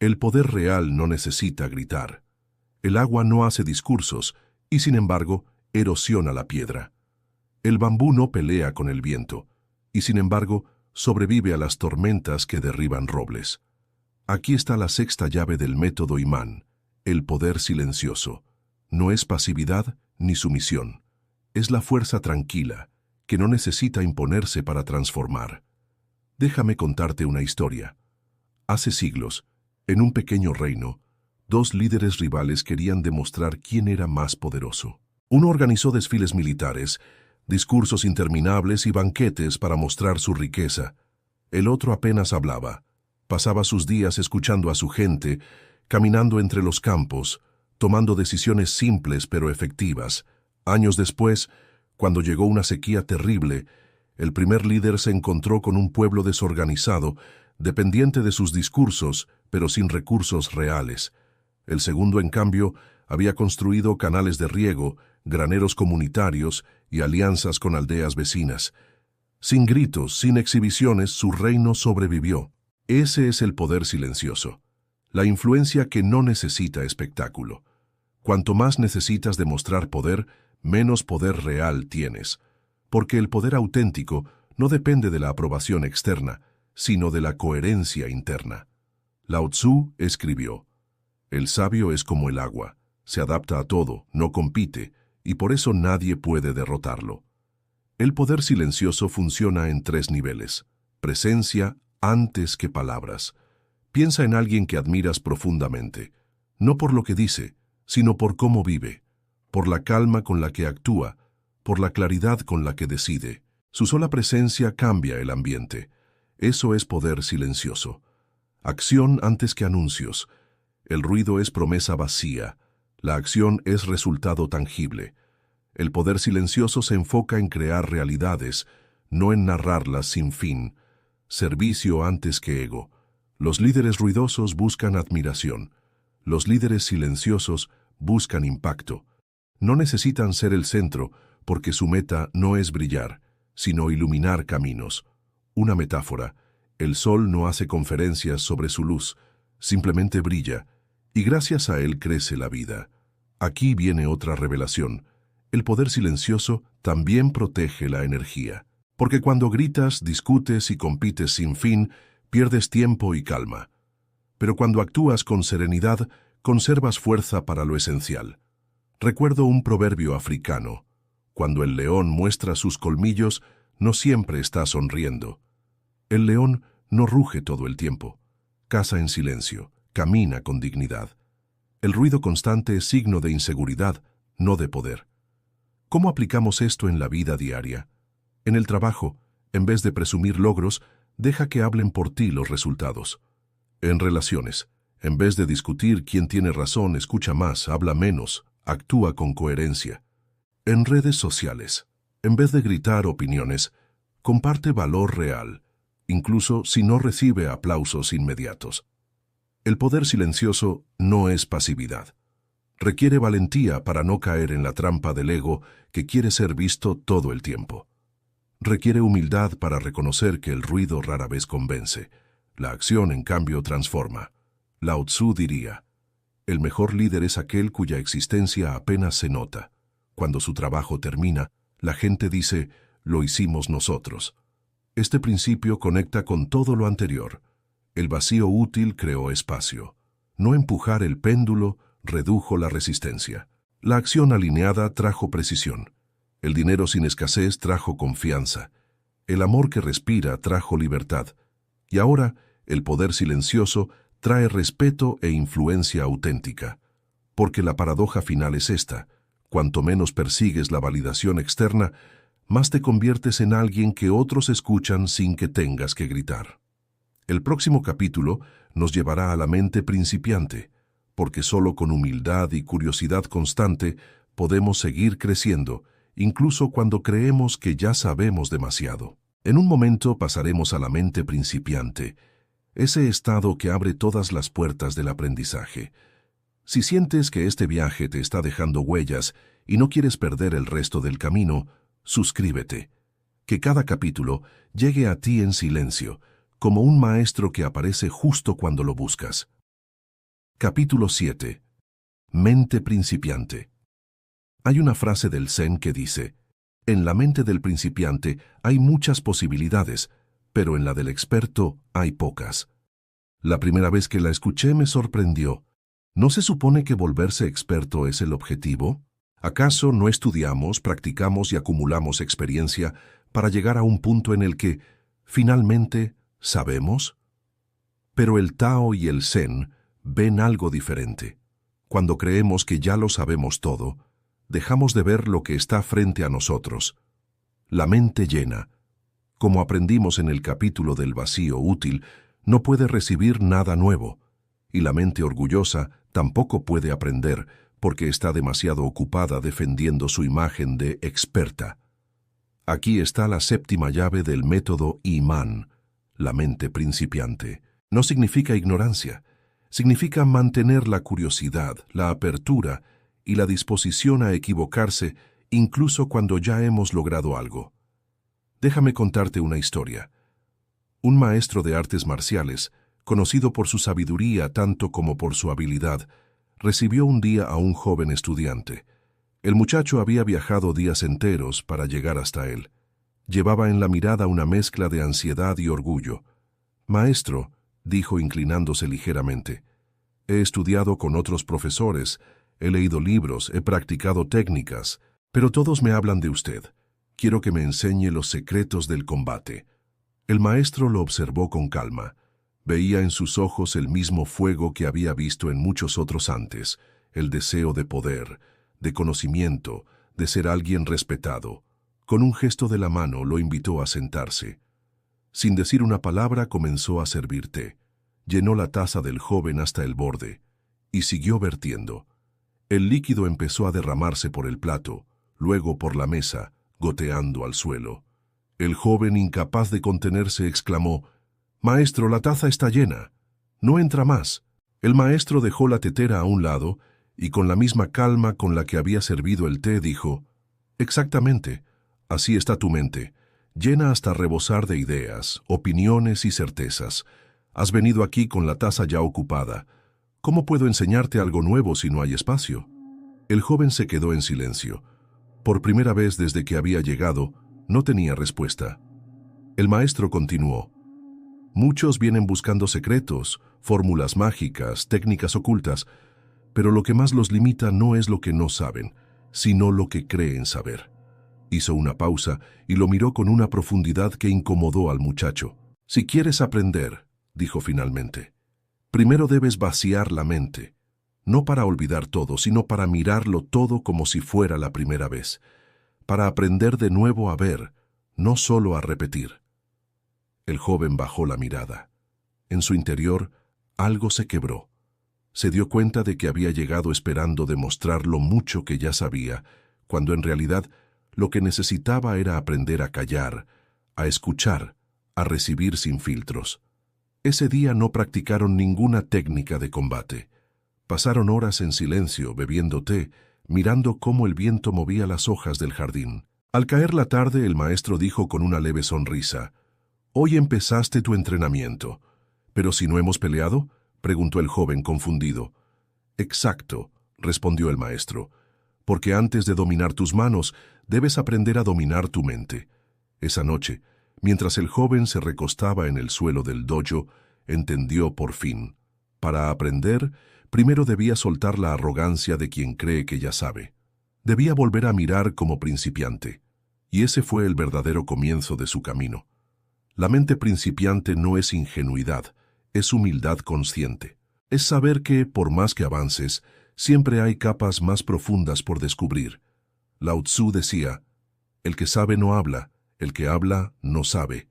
El poder real no necesita gritar. El agua no hace discursos y, sin embargo, erosiona la piedra. El bambú no pelea con el viento y, sin embargo, sobrevive a las tormentas que derriban robles. Aquí está la sexta llave del método imán, el poder silencioso. No es pasividad ni sumisión. Es la fuerza tranquila, que no necesita imponerse para transformar. Déjame contarte una historia. Hace siglos, en un pequeño reino, dos líderes rivales querían demostrar quién era más poderoso. Uno organizó desfiles militares, discursos interminables y banquetes para mostrar su riqueza. El otro apenas hablaba. Pasaba sus días escuchando a su gente, caminando entre los campos, tomando decisiones simples pero efectivas. Años después, cuando llegó una sequía terrible, el primer líder se encontró con un pueblo desorganizado, dependiente de sus discursos, pero sin recursos reales. El segundo, en cambio, había construido canales de riego, graneros comunitarios y alianzas con aldeas vecinas. Sin gritos, sin exhibiciones, su reino sobrevivió. Ese es el poder silencioso, la influencia que no necesita espectáculo. Cuanto más necesitas demostrar poder, menos poder real tienes, porque el poder auténtico no depende de la aprobación externa, sino de la coherencia interna. Lao Tzu escribió: el sabio es como el agua, se adapta a todo, no compite, y por eso nadie puede derrotarlo. El poder silencioso funciona en 3 niveles: presencia antes que palabras. Piensa en alguien que admiras profundamente, no por lo que dice, sino por cómo vive, por la calma con la que actúa, por la claridad con la que decide. Su sola presencia cambia el ambiente. Eso es poder silencioso. Acción antes que anuncios. El ruido es promesa vacía. La acción es resultado tangible. El poder silencioso se enfoca en crear realidades, no en narrarlas sin fin. Servicio antes que ego. Los líderes ruidosos buscan admiración. Los líderes silenciosos buscan impacto. No necesitan ser el centro, porque su meta no es brillar, sino iluminar caminos. Una metáfora: el sol no hace conferencias sobre su luz, simplemente brilla, y gracias a él crece la vida. Aquí viene otra revelación. El poder silencioso también protege la energía. Porque cuando gritas, discutes y compites sin fin, pierdes tiempo y calma. Pero cuando actúas con serenidad, conservas fuerza para lo esencial. Recuerdo un proverbio africano: cuando el león muestra sus colmillos, no siempre está sonriendo. El león no ruge todo el tiempo. Caza en silencio, camina con dignidad. El ruido constante es signo de inseguridad, no de poder. ¿Cómo aplicamos esto en la vida diaria? En el trabajo, en vez de presumir logros, deja que hablen por ti los resultados. En relaciones, en vez de discutir quién tiene razón, escucha más, habla menos, actúa con coherencia. En redes sociales, en vez de gritar opiniones, comparte valor real, incluso si no recibe aplausos inmediatos. El poder silencioso no es pasividad. Requiere valentía para no caer en la trampa del ego que quiere ser visto todo el tiempo. Requiere humildad para reconocer que el ruido rara vez convence. La acción, en cambio, transforma. Lao Tzu diría, el mejor líder es aquel cuya existencia apenas se nota. Cuando su trabajo termina, la gente dice, lo hicimos nosotros. Este principio conecta con todo lo anterior. El vacío útil creó espacio. No empujar el péndulo redujo la resistencia. La acción alineada trajo precisión. El dinero sin escasez trajo confianza. El amor que respira trajo libertad. Y ahora, el poder silencioso trae respeto e influencia auténtica. Porque la paradoja final es esta: cuanto menos persigues la validación externa, más te conviertes en alguien que otros escuchan sin que tengas que gritar. El próximo capítulo nos llevará a la mente principiante, porque solo con humildad y curiosidad constante podemos seguir creciendo, incluso cuando creemos que ya sabemos demasiado. En un momento pasaremos a la mente principiante, ese estado que abre todas las puertas del aprendizaje. Si sientes que este viaje te está dejando huellas y no quieres perder el resto del camino, suscríbete. Que cada capítulo llegue a ti en silencio, como un maestro que aparece justo cuando lo buscas. Capítulo 7. Mente principiante. Hay una frase del Zen que dice, en la mente del principiante hay muchas posibilidades, pero en la del experto hay pocas. La primera vez que la escuché me sorprendió. ¿No se supone que volverse experto es el objetivo? ¿Acaso no estudiamos, practicamos y acumulamos experiencia para llegar a un punto en el que, finalmente, sabemos? Pero el Tao y el Zen ven algo diferente. Cuando creemos que ya lo sabemos todo, dejamos de ver lo que está frente a nosotros. La mente llena, como aprendimos en el capítulo del vacío útil, no puede recibir nada nuevo, y la mente orgullosa tampoco puede aprender porque está demasiado ocupada defendiendo su imagen de experta. Aquí está la séptima llave del método Imán, la mente principiante. No significa ignorancia, significa mantener la curiosidad, la apertura y la disposición a equivocarse incluso cuando ya hemos logrado algo. Déjame contarte una historia. Un maestro de artes marciales, conocido por su sabiduría tanto como por su habilidad, recibió un día a un joven estudiante. El muchacho había viajado días enteros para llegar hasta él. Llevaba en la mirada una mezcla de ansiedad y orgullo. «Maestro», dijo inclinándose ligeramente, «he estudiado con otros profesores, he leído libros, he practicado técnicas, pero todos me hablan de usted. Quiero que me enseñe los secretos del combate». El maestro lo observó con calma. Veía en sus ojos el mismo fuego que había visto en muchos otros antes, el deseo de poder, de conocimiento, de ser alguien respetado. Con un gesto de la mano lo invitó a sentarse. Sin decir una palabra comenzó a servir té. Llenó la taza del joven hasta el borde y siguió vertiendo. El líquido empezó a derramarse por el plato, luego por la mesa, goteando al suelo. El joven, incapaz de contenerse, exclamó, «Maestro, la taza está llena. No entra más». El maestro dejó la tetera a un lado y con la misma calma con la que había servido el té dijo, «Exactamente, así está tu mente, llena hasta rebosar de ideas, opiniones y certezas. Has venido aquí con la taza ya ocupada. ¿Cómo puedo enseñarte algo nuevo si no hay espacio?» El joven se quedó en silencio. Por primera vez desde que había llegado, no tenía respuesta. El maestro continuó, «Muchos vienen buscando secretos, fórmulas mágicas, técnicas ocultas, pero lo que más los limita no es lo que no saben, sino lo que creen saber». Hizo una pausa y lo miró con una profundidad que incomodó al muchacho. Si quieres aprender, dijo finalmente, primero debes vaciar la mente, no para olvidar todo, sino para mirarlo todo como si fuera la primera vez, para aprender de nuevo a ver, no solo a repetir. El joven bajó la mirada. En su interior, algo se quebró. Se dio cuenta de que había llegado esperando demostrar lo mucho que ya sabía, cuando en realidad lo que necesitaba era aprender a callar, a escuchar, a recibir sin filtros. Ese día no practicaron ninguna técnica de combate. Pasaron horas en silencio, bebiendo té, mirando cómo el viento movía las hojas del jardín. Al caer la tarde, el maestro dijo con una leve sonrisa, «Hoy empezaste tu entrenamiento. ¿Pero si no hemos peleado?», preguntó el joven confundido. «Exacto», respondió el maestro, «porque antes de dominar tus manos, debes aprender a dominar tu mente». Esa noche, mientras el joven se recostaba en el suelo del dojo, entendió por fin. Para aprender, primero debía soltar la arrogancia de quien cree que ya sabe. Debía volver a mirar como principiante. Y ese fue el verdadero comienzo de su camino. La mente principiante no es ingenuidad, es humildad consciente. Es saber que, por más que avances, siempre hay capas más profundas por descubrir. Lao Tzu decía, «El que sabe no habla, el que habla no sabe».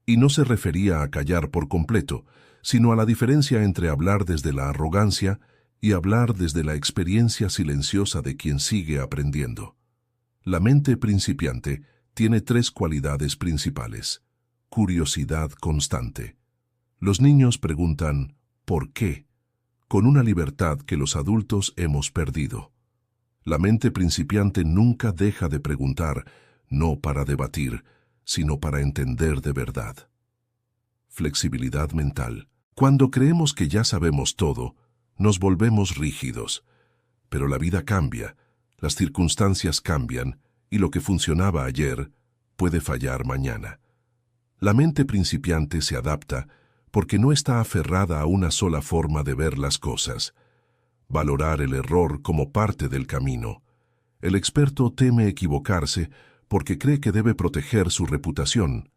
Y no se refería a callar por completo, sino a la diferencia entre hablar desde la arrogancia y hablar desde la experiencia silenciosa de quien sigue aprendiendo. La mente principiante tiene 3 cualidades principales. Curiosidad constante. Los niños preguntan ¿por qué?, con una libertad que los adultos hemos perdido. La mente principiante nunca deja de preguntar, no para debatir, sino para entender de verdad. Flexibilidad mental. Cuando creemos que ya sabemos todo, nos volvemos rígidos. Pero la vida cambia, las circunstancias cambian, y lo que funcionaba ayer puede fallar mañana. La mente principiante se adapta porque no está aferrada a una sola forma de ver las cosas. Valorar el error como parte del camino. El experto teme equivocarse porque cree que debe proteger su reputación.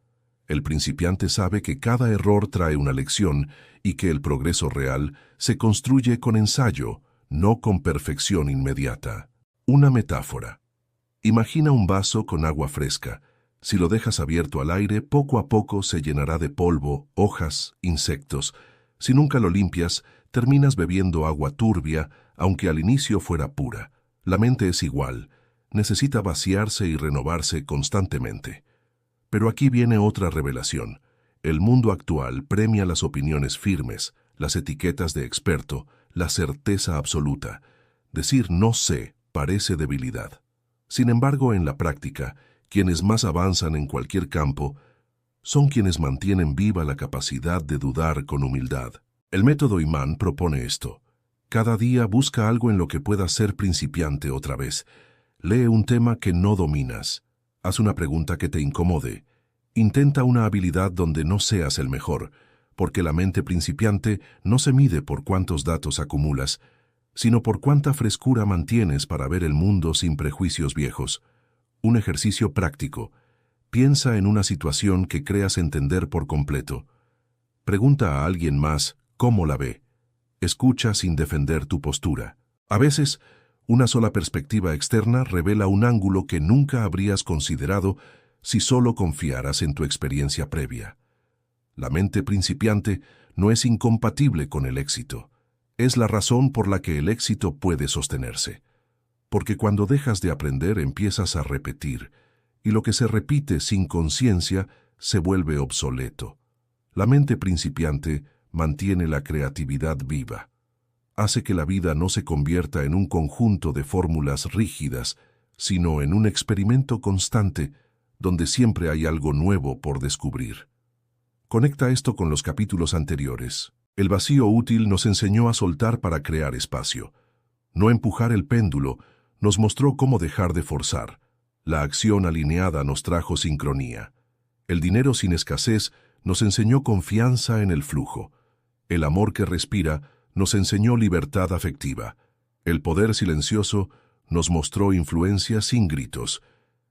El principiante sabe que cada error trae una lección y que el progreso real se construye con ensayo, no con perfección inmediata. Una metáfora. Imagina un vaso con agua fresca. Si lo dejas abierto al aire, poco a poco se llenará de polvo, hojas, insectos. Si nunca lo limpias, terminas bebiendo agua turbia, aunque al inicio fuera pura. La mente es igual. Necesita vaciarse y renovarse constantemente. Pero aquí viene otra revelación. El mundo actual premia las opiniones firmes, las etiquetas de experto, la certeza absoluta. Decir no sé parece debilidad. Sin embargo, en la práctica, quienes más avanzan en cualquier campo son quienes mantienen viva la capacidad de dudar con humildad. El método Imán propone esto. Cada día busca algo en lo que puedas ser principiante otra vez. Lee un tema que no dominas. Haz una pregunta que te incomode. Intenta una habilidad donde no seas el mejor, porque la mente principiante no se mide por cuántos datos acumulas, sino por cuánta frescura mantienes para ver el mundo sin prejuicios viejos. Un ejercicio práctico. Piensa en una situación que creas entender por completo. Pregunta a alguien más cómo la ve. Escucha sin defender tu postura. A veces, una sola perspectiva externa revela un ángulo que nunca habrías considerado si solo confiaras en tu experiencia previa. La mente principiante no es incompatible con el éxito. Es la razón por la que el éxito puede sostenerse. Porque cuando dejas de aprender empiezas a repetir, y lo que se repite sin conciencia se vuelve obsoleto. La mente principiante mantiene la creatividad viva. Hace que la vida no se convierta en un conjunto de fórmulas rígidas, sino en un experimento constante donde siempre hay algo nuevo por descubrir. Conecta esto con los capítulos anteriores. El vacío útil nos enseñó a soltar para crear espacio. No empujar el péndulo nos mostró cómo dejar de forzar. La acción alineada nos trajo sincronía. El dinero sin escasez nos enseñó confianza en el flujo. El amor que respira nos enseñó libertad afectiva. El poder silencioso nos mostró influencia sin gritos.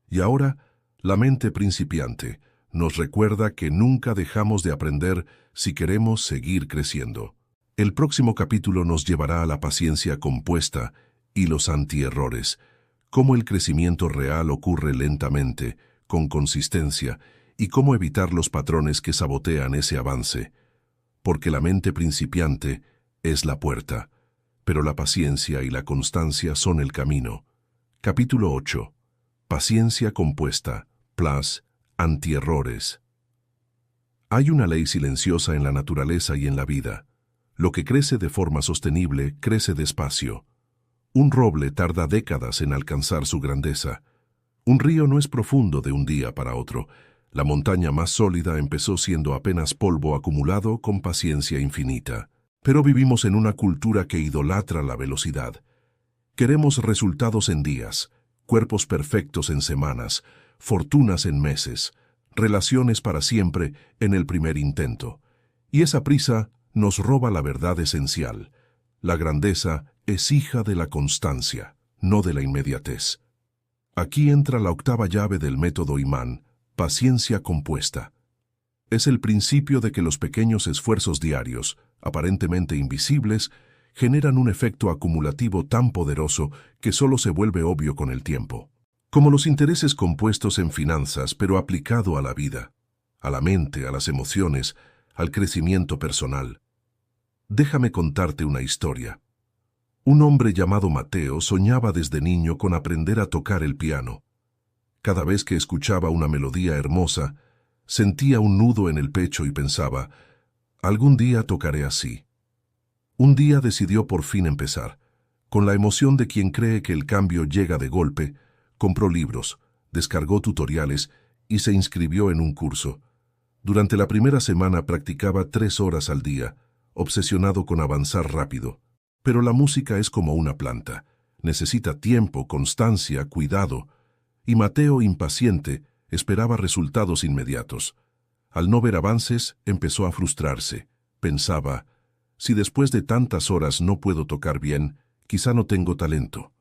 Y ahora, la mente principiante nos recuerda que nunca dejamos de aprender si queremos seguir creciendo. El próximo capítulo nos llevará a la paciencia compuesta y los antierrores, cómo el crecimiento real ocurre lentamente, con consistencia, y cómo evitar los patrones que sabotean ese avance. Porque la mente principiante es la puerta, pero la paciencia y la constancia son el camino. Capítulo 8. Paciencia compuesta, plus, antierrores. Hay una ley silenciosa en la naturaleza y en la vida. Lo que crece de forma sostenible crece despacio. Un roble tarda décadas en alcanzar su grandeza. Un río no es profundo de un día para otro. La montaña más sólida empezó siendo apenas polvo acumulado con paciencia infinita. Pero vivimos en una cultura que idolatra la velocidad. Queremos resultados en días, cuerpos perfectos en semanas, fortunas en meses, relaciones para siempre en el primer intento. Y esa prisa nos roba la verdad esencial. La grandeza es hija de la constancia, no de la inmediatez. Aquí entra la octava llave del método imán, paciencia compuesta. Es el principio de que los pequeños esfuerzos diarios, aparentemente invisibles, generan un efecto acumulativo tan poderoso que solo se vuelve obvio con el tiempo. Como los intereses compuestos en finanzas, pero aplicado a la vida, a la mente, a las emociones, al crecimiento personal. Déjame contarte una historia. Un hombre llamado Mateo soñaba desde niño con aprender a tocar el piano. Cada vez que escuchaba una melodía hermosa, sentía un nudo en el pecho y pensaba, algún día tocaré así. Un día decidió por fin empezar. Con la emoción de quien cree que el cambio llega de golpe, compró libros, descargó tutoriales y se inscribió en un curso. Durante la primera semana practicaba 3 horas al día, obsesionado con avanzar rápido. Pero la música es como una planta. Necesita tiempo, constancia, cuidado. Y Mateo, impaciente, esperaba resultados inmediatos. Al no ver avances, empezó a frustrarse. Pensaba, si después de tantas horas no puedo tocar bien, quizá no tengo talento.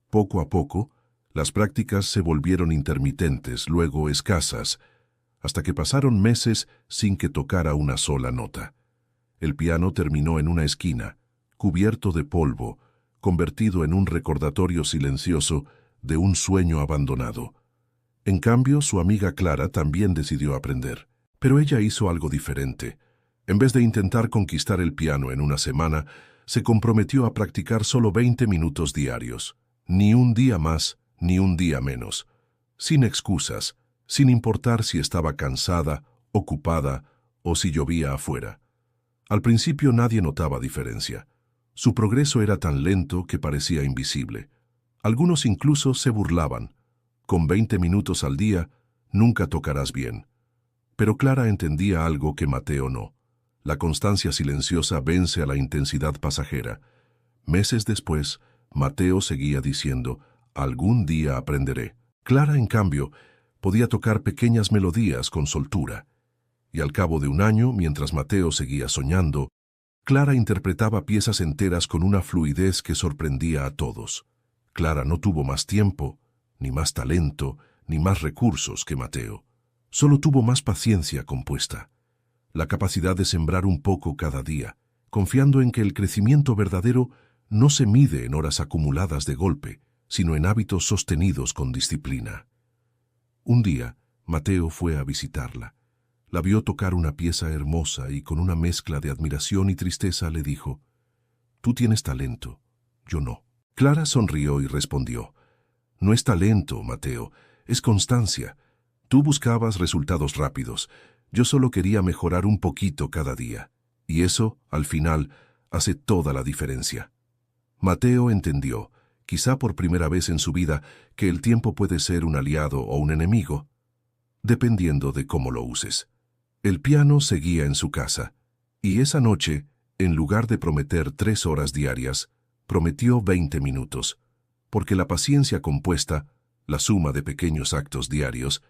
Poco a poco, las prácticas se volvieron intermitentes, luego escasas, hasta que pasaron meses sin que tocara una sola nota. El piano terminó en una esquina, cubierto de polvo, convertido en un recordatorio silencioso de un sueño abandonado. En cambio, su amiga Clara también decidió aprender, pero ella hizo algo diferente. En vez de intentar conquistar el piano en una semana, se comprometió a practicar solo 20 minutos diarios. Ni un día más, ni un día menos. Sin excusas, sin importar si estaba cansada, ocupada o si llovía afuera. Al principio nadie notaba diferencia. Su progreso era tan lento que parecía invisible. Algunos incluso se burlaban. Con 20 minutos al día, nunca tocarás bien. Pero Clara entendía algo que Mateo no. La constancia silenciosa vence a la intensidad pasajera. Meses después, Mateo seguía diciendo, algún día aprenderé. Clara, en cambio, podía tocar pequeñas melodías con soltura. Y al cabo de un año, mientras Mateo seguía soñando, Clara interpretaba piezas enteras con una fluidez que sorprendía a todos. Clara no tuvo más tiempo, ni más talento, ni más recursos que Mateo. Solo tuvo más paciencia compuesta. La capacidad de sembrar un poco cada día, confiando en que el crecimiento verdadero no se mide en horas acumuladas de golpe, sino en hábitos sostenidos con disciplina. Un día, Mateo fue a visitarla. La vio tocar una pieza hermosa y con una mezcla de admiración y tristeza le dijo, «Tú tienes talento, yo no». Clara sonrió y respondió, «No es talento, Mateo, es constancia. Tú buscabas resultados rápidos, yo solo quería mejorar un poquito cada día. Y eso, al final, hace toda la diferencia». Mateo entendió, quizá por primera vez en su vida, que el tiempo puede ser un aliado o un enemigo, dependiendo de cómo lo uses. El piano seguía en su casa, y esa noche, en lugar de prometer 3 horas diarias, prometió 20 minutos, porque la paciencia compuesta, la suma de pequeños actos diarios,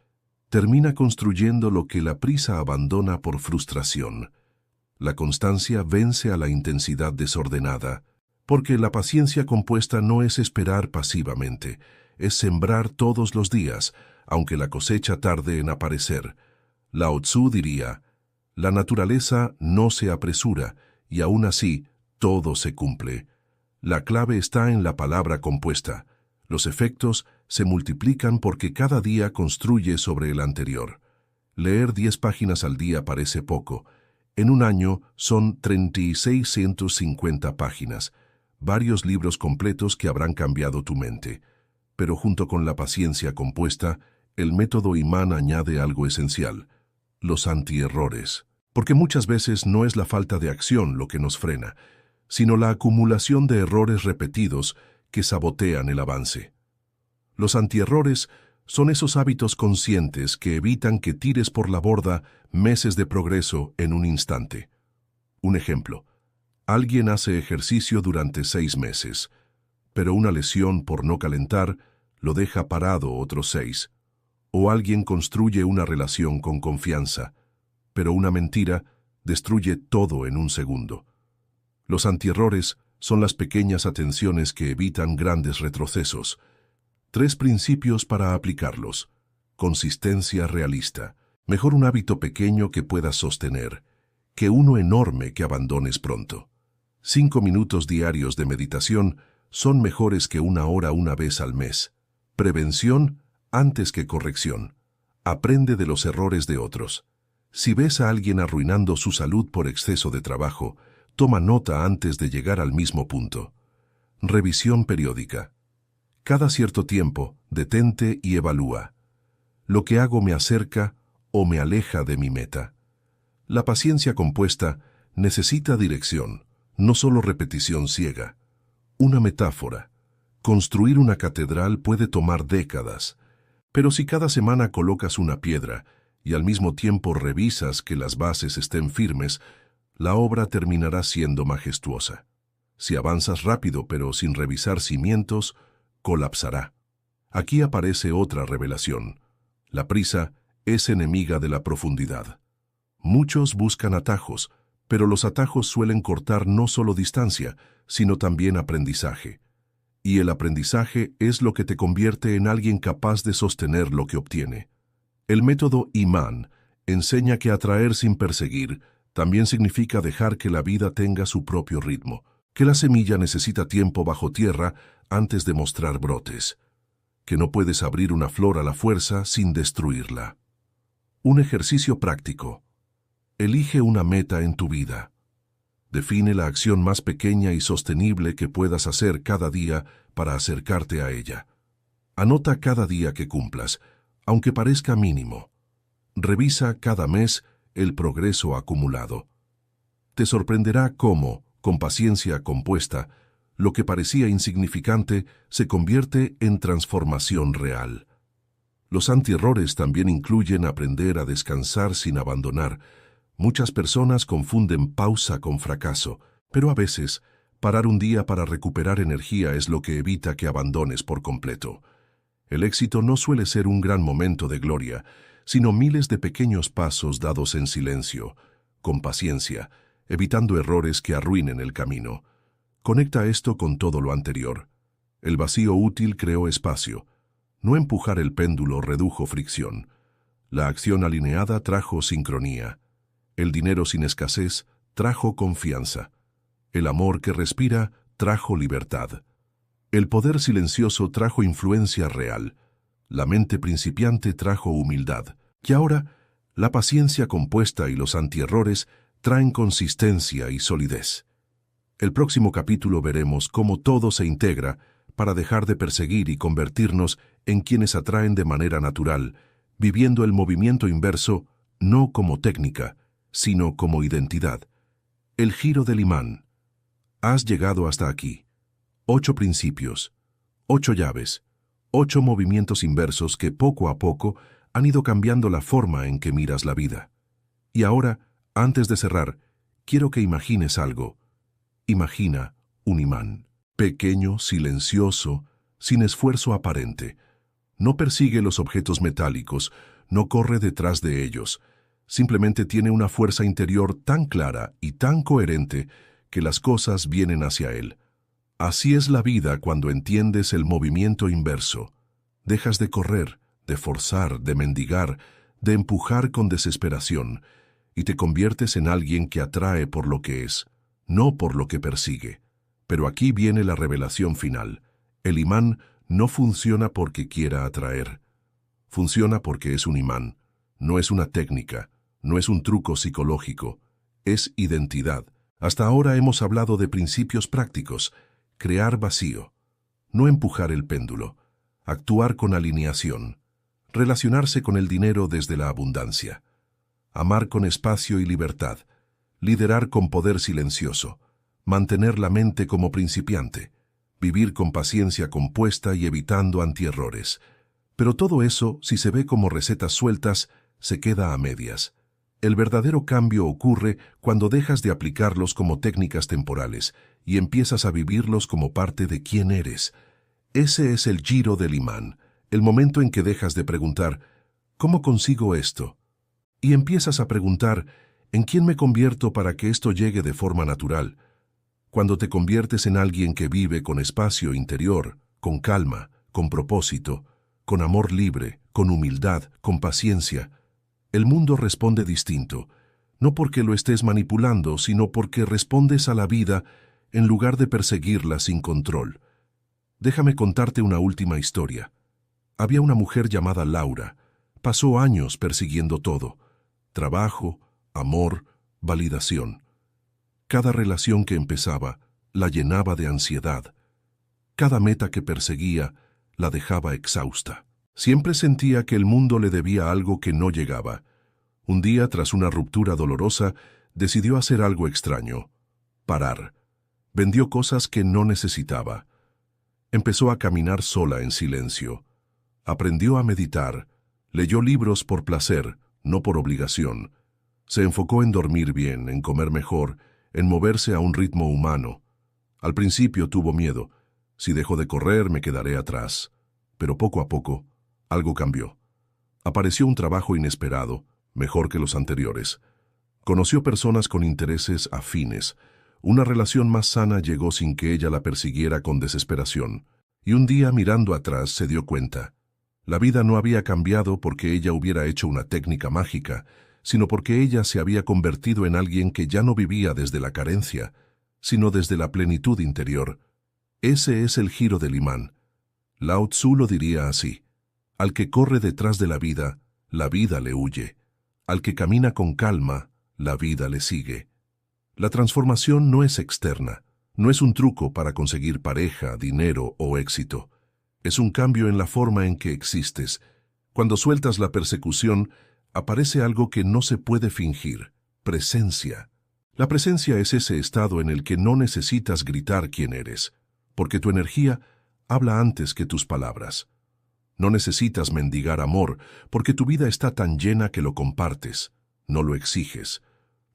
termina construyendo lo que la prisa abandona por frustración. La constancia vence a la intensidad desordenada, porque la paciencia compuesta no es esperar pasivamente, es sembrar todos los días, aunque la cosecha tarde en aparecer. Lao Tzu diría, la naturaleza no se apresura y aún así todo se cumple. La clave está en la palabra compuesta. Los efectos se multiplican porque cada día construye sobre el anterior. Leer 10 páginas al día parece poco. En un año son 3,650 páginas, varios libros completos que habrán cambiado tu mente. Pero junto con la paciencia compuesta, el método Imán añade algo esencial, los antierrores. Porque muchas veces no es la falta de acción lo que nos frena, sino la acumulación de errores repetidos que sabotean el avance. Los antierrores son esos hábitos conscientes que evitan que tires por la borda meses de progreso en un instante. Un ejemplo, alguien hace ejercicio durante 6 meses, pero una lesión por no calentar lo deja parado otros 6. O alguien construye una relación con confianza, pero una mentira destruye todo en un segundo. Los antierrores son las pequeñas atenciones que evitan grandes retrocesos. 3 principios para aplicarlos. Consistencia realista. Mejor un hábito pequeño que puedas sostener, que uno enorme que abandones pronto. 5 minutos diarios de meditación son mejores que 1 hora una vez al mes. Prevención antes que corrección. Aprende de los errores de otros. Si ves a alguien arruinando su salud por exceso de trabajo, toma nota antes de llegar al mismo punto. Revisión periódica. Cada cierto tiempo, detente y evalúa. ¿Lo que hago me acerca o me aleja de mi meta? La paciencia compuesta necesita dirección, no solo repetición ciega. Una metáfora. Construir una catedral puede tomar décadas, pero si cada semana colocas una piedra y al mismo tiempo revisas que las bases estén firmes, la obra terminará siendo majestuosa. Si avanzas rápido pero sin revisar cimientos, colapsará. Aquí aparece otra revelación. La prisa es enemiga de la profundidad. Muchos buscan atajos, pero los atajos suelen cortar no solo distancia, sino también aprendizaje. Y el aprendizaje es lo que te convierte en alguien capaz de sostener lo que obtiene. El método Imán enseña que atraer sin perseguir también significa dejar que la vida tenga su propio ritmo, que la semilla necesita tiempo bajo tierra antes de mostrar brotes, que no puedes abrir una flor a la fuerza sin destruirla. Un ejercicio práctico. Elige una meta en tu vida. Define la acción más pequeña y sostenible que puedas hacer cada día para acercarte a ella. Anota cada día que cumplas, aunque parezca mínimo. Revisa cada mes el progreso acumulado. Te sorprenderá cómo, con paciencia compuesta, lo que parecía insignificante se convierte en transformación real. Los antierrores también incluyen aprender a descansar sin abandonar. Muchas personas confunden pausa con fracaso, pero a veces, parar un día para recuperar energía es lo que evita que abandones por completo. El éxito no suele ser un gran momento de gloria, sino miles de pequeños pasos dados en silencio, con paciencia, evitando errores que arruinen el camino. Conecta esto con todo lo anterior. El vacío útil creó espacio. No empujar el péndulo redujo fricción. La acción alineada trajo sincronía. El dinero sin escasez trajo confianza. El amor que respira trajo libertad. El poder silencioso trajo influencia real. La mente principiante trajo humildad. Y ahora, la paciencia compuesta y los antierrores traen consistencia y solidez. El próximo capítulo veremos cómo todo se integra para dejar de perseguir y convertirnos en quienes atraen de manera natural, viviendo el movimiento inverso no como técnica, sino como identidad. El giro del imán. Has llegado hasta aquí. 8 principios, 8 llaves, 8 movimientos inversos que poco a poco han ido cambiando la forma en que miras la vida. Y ahora, antes de cerrar, quiero que imagines algo. Imagina un imán, pequeño, silencioso, sin esfuerzo aparente. No persigue los objetos metálicos, no corre detrás de ellos. Simplemente tiene una fuerza interior tan clara y tan coherente que las cosas vienen hacia él. Así es la vida cuando entiendes el movimiento inverso. Dejas de correr, de forzar, de mendigar, de empujar con desesperación, y te conviertes en alguien que atrae por lo que es, no por lo que persigue. Pero aquí viene la revelación final. El imán no funciona porque quiera atraer. Funciona porque es un imán. No es una técnica, no es un truco psicológico, es identidad. Hasta ahora hemos hablado de principios prácticos: crear vacío, no empujar el péndulo, actuar con alineación, relacionarse con el dinero desde la abundancia, amar con espacio y libertad, liderar con poder silencioso, mantener la mente como principiante, vivir con paciencia compuesta y evitando antierrores. Pero todo eso, si se ve como recetas sueltas, se queda a medias. El verdadero cambio ocurre cuando dejas de aplicarlos como técnicas temporales y empiezas a vivirlos como parte de quién eres. Ese es el giro del imán, el momento en que dejas de preguntar ¿cómo consigo esto? Y empiezas a preguntar ¿en quién me convierto para que esto llegue de forma natural? Cuando te conviertes en alguien que vive con espacio interior, con calma, con propósito, con amor libre, con humildad, con paciencia, el mundo responde distinto, no porque lo estés manipulando, sino porque respondes a la vida en lugar de perseguirla sin control. Déjame contarte una última historia. Había una mujer llamada Laura. Pasó años persiguiendo todo: trabajo, amor, validación. Cada relación que empezaba la llenaba de ansiedad. Cada meta que perseguía la dejaba exhausta. Siempre sentía que el mundo le debía algo que no llegaba. Un día, tras una ruptura dolorosa, decidió hacer algo extraño: parar. Vendió cosas que no necesitaba. Empezó a caminar sola en silencio. Aprendió a meditar. Leyó libros por placer, no por obligación. Se enfocó en dormir bien, en comer mejor, en moverse a un ritmo humano. Al principio tuvo miedo. Si dejo de correr, me quedaré atrás. Pero poco a poco, algo cambió. Apareció un trabajo inesperado, mejor que los anteriores. Conoció personas con intereses afines. Una relación más sana llegó sin que ella la persiguiera con desesperación. Y un día, mirando atrás, se dio cuenta. La vida no había cambiado porque ella hubiera hecho una técnica mágica, sino porque ella se había convertido en alguien que ya no vivía desde la carencia, sino desde la plenitud interior. Ese es el giro del imán. Lao Tzu lo diría así: al que corre detrás de la vida le huye. Al que camina con calma, la vida le sigue. La transformación no es externa, no es un truco para conseguir pareja, dinero o éxito. Es un cambio en la forma en que existes. Cuando sueltas la persecución, aparece algo que no se puede fingir: presencia. La presencia es ese estado en el que no necesitas gritar quién eres, porque tu energía habla antes que tus palabras. No necesitas mendigar amor, porque tu vida está tan llena que lo compartes, no lo exiges.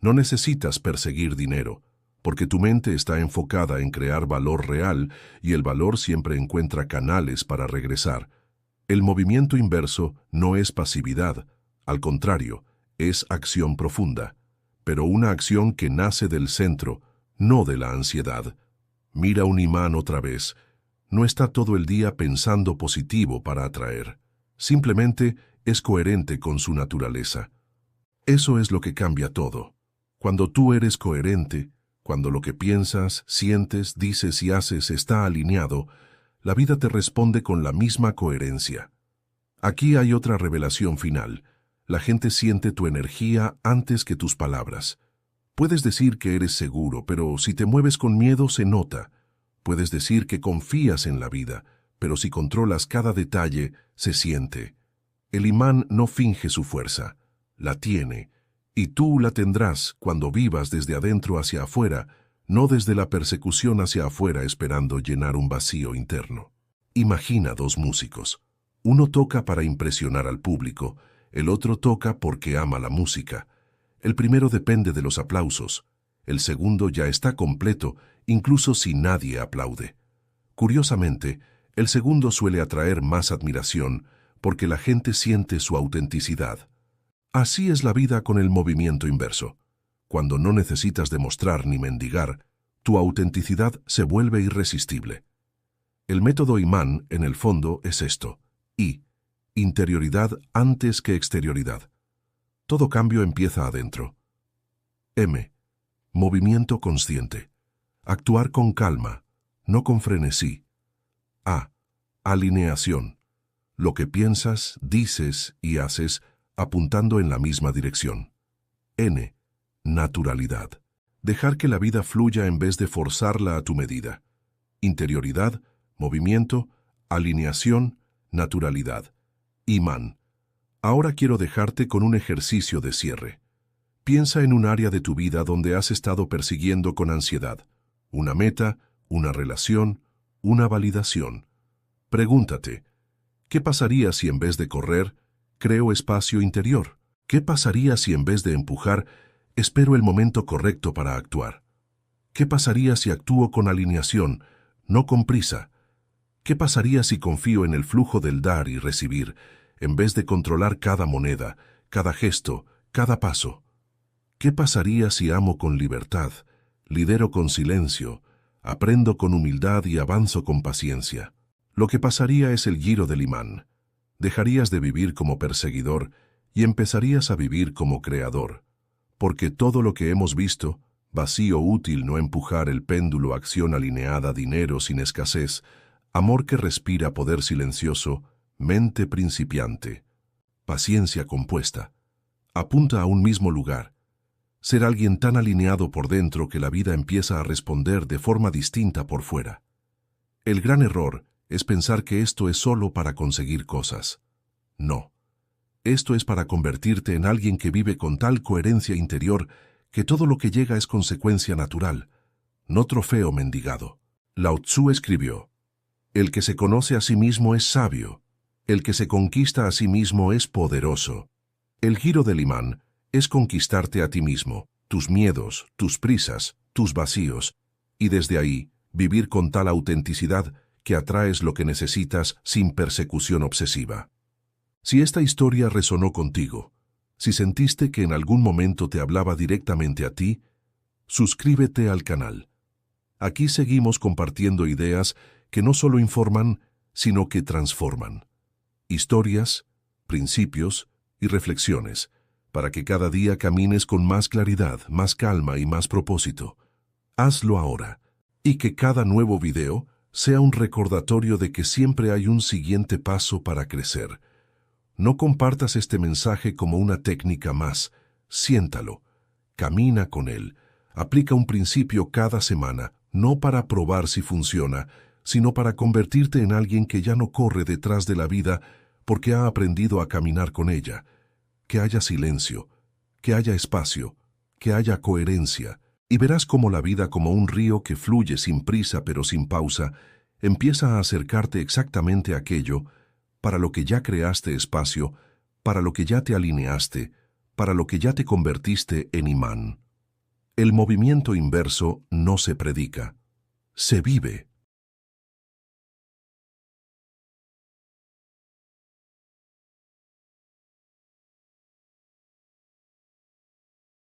No necesitas perseguir dinero, porque tu mente está enfocada en crear valor real y el valor siempre encuentra canales para regresar. El movimiento inverso no es pasividad, al contrario, es acción profunda, pero una acción que nace del centro, no de la ansiedad. Mira un imán otra vez. No está todo el día pensando positivo para atraer. Simplemente es coherente con su naturaleza. Eso es lo que cambia todo. Cuando tú eres coherente, cuando lo que piensas, sientes, dices y haces está alineado, la vida te responde con la misma coherencia. Aquí hay otra revelación final. La gente siente tu energía antes que tus palabras. Puedes decir que eres seguro, pero si te mueves con miedo se nota. Puedes decir que confías en la vida, pero si controlas cada detalle, se siente. El imán no finge su fuerza, la tiene, y tú la tendrás cuando vivas desde adentro hacia afuera, no desde la persecución hacia afuera esperando llenar un vacío interno. Imagina dos músicos. Uno toca para impresionar al público, el otro toca porque ama la música. El primero depende de los aplausos, el segundo ya está completo, incluso si nadie aplaude. Curiosamente, el segundo suele atraer más admiración porque la gente siente su autenticidad. Así es la vida con el movimiento inverso. Cuando no necesitas demostrar ni mendigar, tu autenticidad se vuelve irresistible. El método imán, en el fondo, es esto: interioridad antes que exterioridad. Todo cambio empieza adentro. M. Movimiento consciente. Actuar con calma, no con frenesí. A. Alineación. Lo que piensas, dices y haces apuntando en la misma dirección. N. Naturalidad. Dejar que la vida fluya en vez de forzarla a tu medida. Interioridad, movimiento, alineación, naturalidad. Imán. Ahora quiero dejarte con un ejercicio de cierre. Piensa en un área de tu vida donde has estado persiguiendo con ansiedad. Una meta, una relación, una validación. Pregúntate, ¿qué pasaría si en vez de correr, creo espacio interior? ¿Qué pasaría si en vez de empujar, espero el momento correcto para actuar? ¿Qué pasaría si actúo con alineación, no con prisa? ¿Qué pasaría si confío en el flujo del dar y recibir, en vez de controlar cada moneda, cada gesto, cada paso? ¿Qué pasaría si amo con libertad, lidero con silencio, aprendo con humildad y avanzo con paciencia? Lo que pasaría es el giro del imán. Dejarías de vivir como perseguidor y empezarías a vivir como creador. Porque todo lo que hemos visto, vacío útil no empujar el péndulo, acción alineada, dinero sin escasez, amor que respira poder silencioso, mente principiante, paciencia compuesta, apunta a un mismo lugar. Ser alguien tan alineado por dentro que la vida empieza a responder de forma distinta por fuera. El gran error es pensar que esto es solo para conseguir cosas. No. Esto es para convertirte en alguien que vive con tal coherencia interior que todo lo que llega es consecuencia natural, no trofeo mendigado. Lao Tzu escribió, «El que se conoce a sí mismo es sabio, el que se conquista a sí mismo es poderoso». El giro del imán es conquistarte a ti mismo, tus miedos, tus prisas, tus vacíos, y desde ahí vivir con tal autenticidad que atraes lo que necesitas sin persecución obsesiva. Si esta historia resonó contigo, si sentiste que en algún momento te hablaba directamente a ti, suscríbete al canal. Aquí seguimos compartiendo ideas que no solo informan, sino que transforman. Historias, principios y reflexiones, para que cada día camines con más claridad, más calma y más propósito. Hazlo ahora, y que cada nuevo video sea un recordatorio de que siempre hay un siguiente paso para crecer. No compartas este mensaje como una técnica más, siéntalo, camina con él, aplica un principio cada semana, no para probar si funciona, sino para convertirte en alguien que ya no corre detrás de la vida porque ha aprendido a caminar con ella. Que haya silencio, que haya espacio, que haya coherencia, y verás cómo la vida, como un río que fluye sin prisa pero sin pausa, empieza a acercarte exactamente a aquello para lo que ya creaste espacio, para lo que ya te alineaste, para lo que ya te convertiste en imán. El movimiento inverso no se predica, se vive.